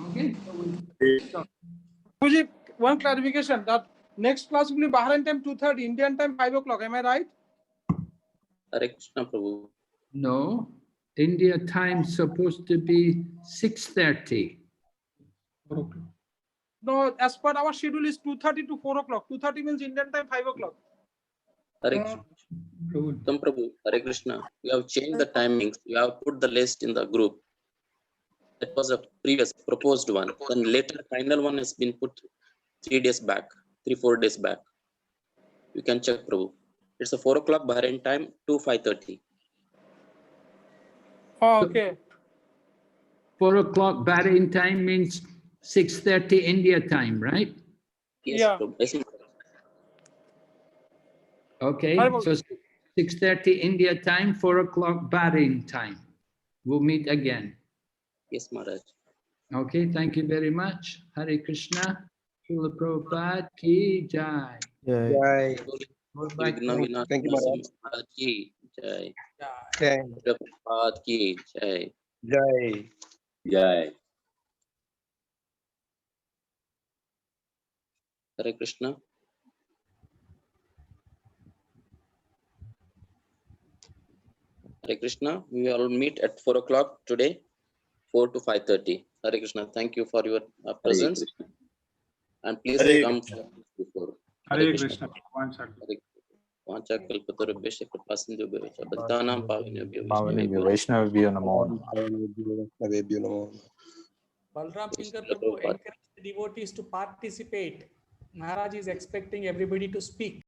Okay. Puji, one clarification that next class will be Bahrain time 2:30, Indian time 5 o'clock. Am I right? Hare Krishna, Prabhu. No, India time supposed to be 6:30. No, as per our schedule is 2:30 to 4 o'clock. 2:30 means Indian time 5 o'clock. Hare Krishna. Prabhu, Hare Krishna. You have changed the timings. You have put the list in the group. That was a previous proposed one. Then later, final one has been put 3 days back, 3-4 days back. You can check, Prabhu. It's a 4 o'clock Bahrain time to 5:30. Oh, okay. 4 o'clock Bahrain time means 6:30 India time, right? Yes, Yeah. Prabhu. Yes, Okay, so 6:30 India time, 4 o'clock Bahrain time. We'll meet again. yes, Maharaj. Okay, thank you very much. Hare Krishna. Srila Prabhupada ki jai. Jai. Thank you, Maharaj. Ki jai. Jai. Prabhupada ki jai. Jai. Jai. Hare Krishna. Hare Krishna. We all meet at 4 o'clock today, 4 to 5:30. Hare Krishna. Thank you for your presence. And please Hare come Krishna. before. Hare Krishna. Vancha kalpatarubhyasya kripa sindhubhyascha bhajanam Pavanebhyo Vaishnavebhyo namo. Balram Pinkar Prabhu encouraged the devotees to participate. Maharaj is expecting everybody to speak.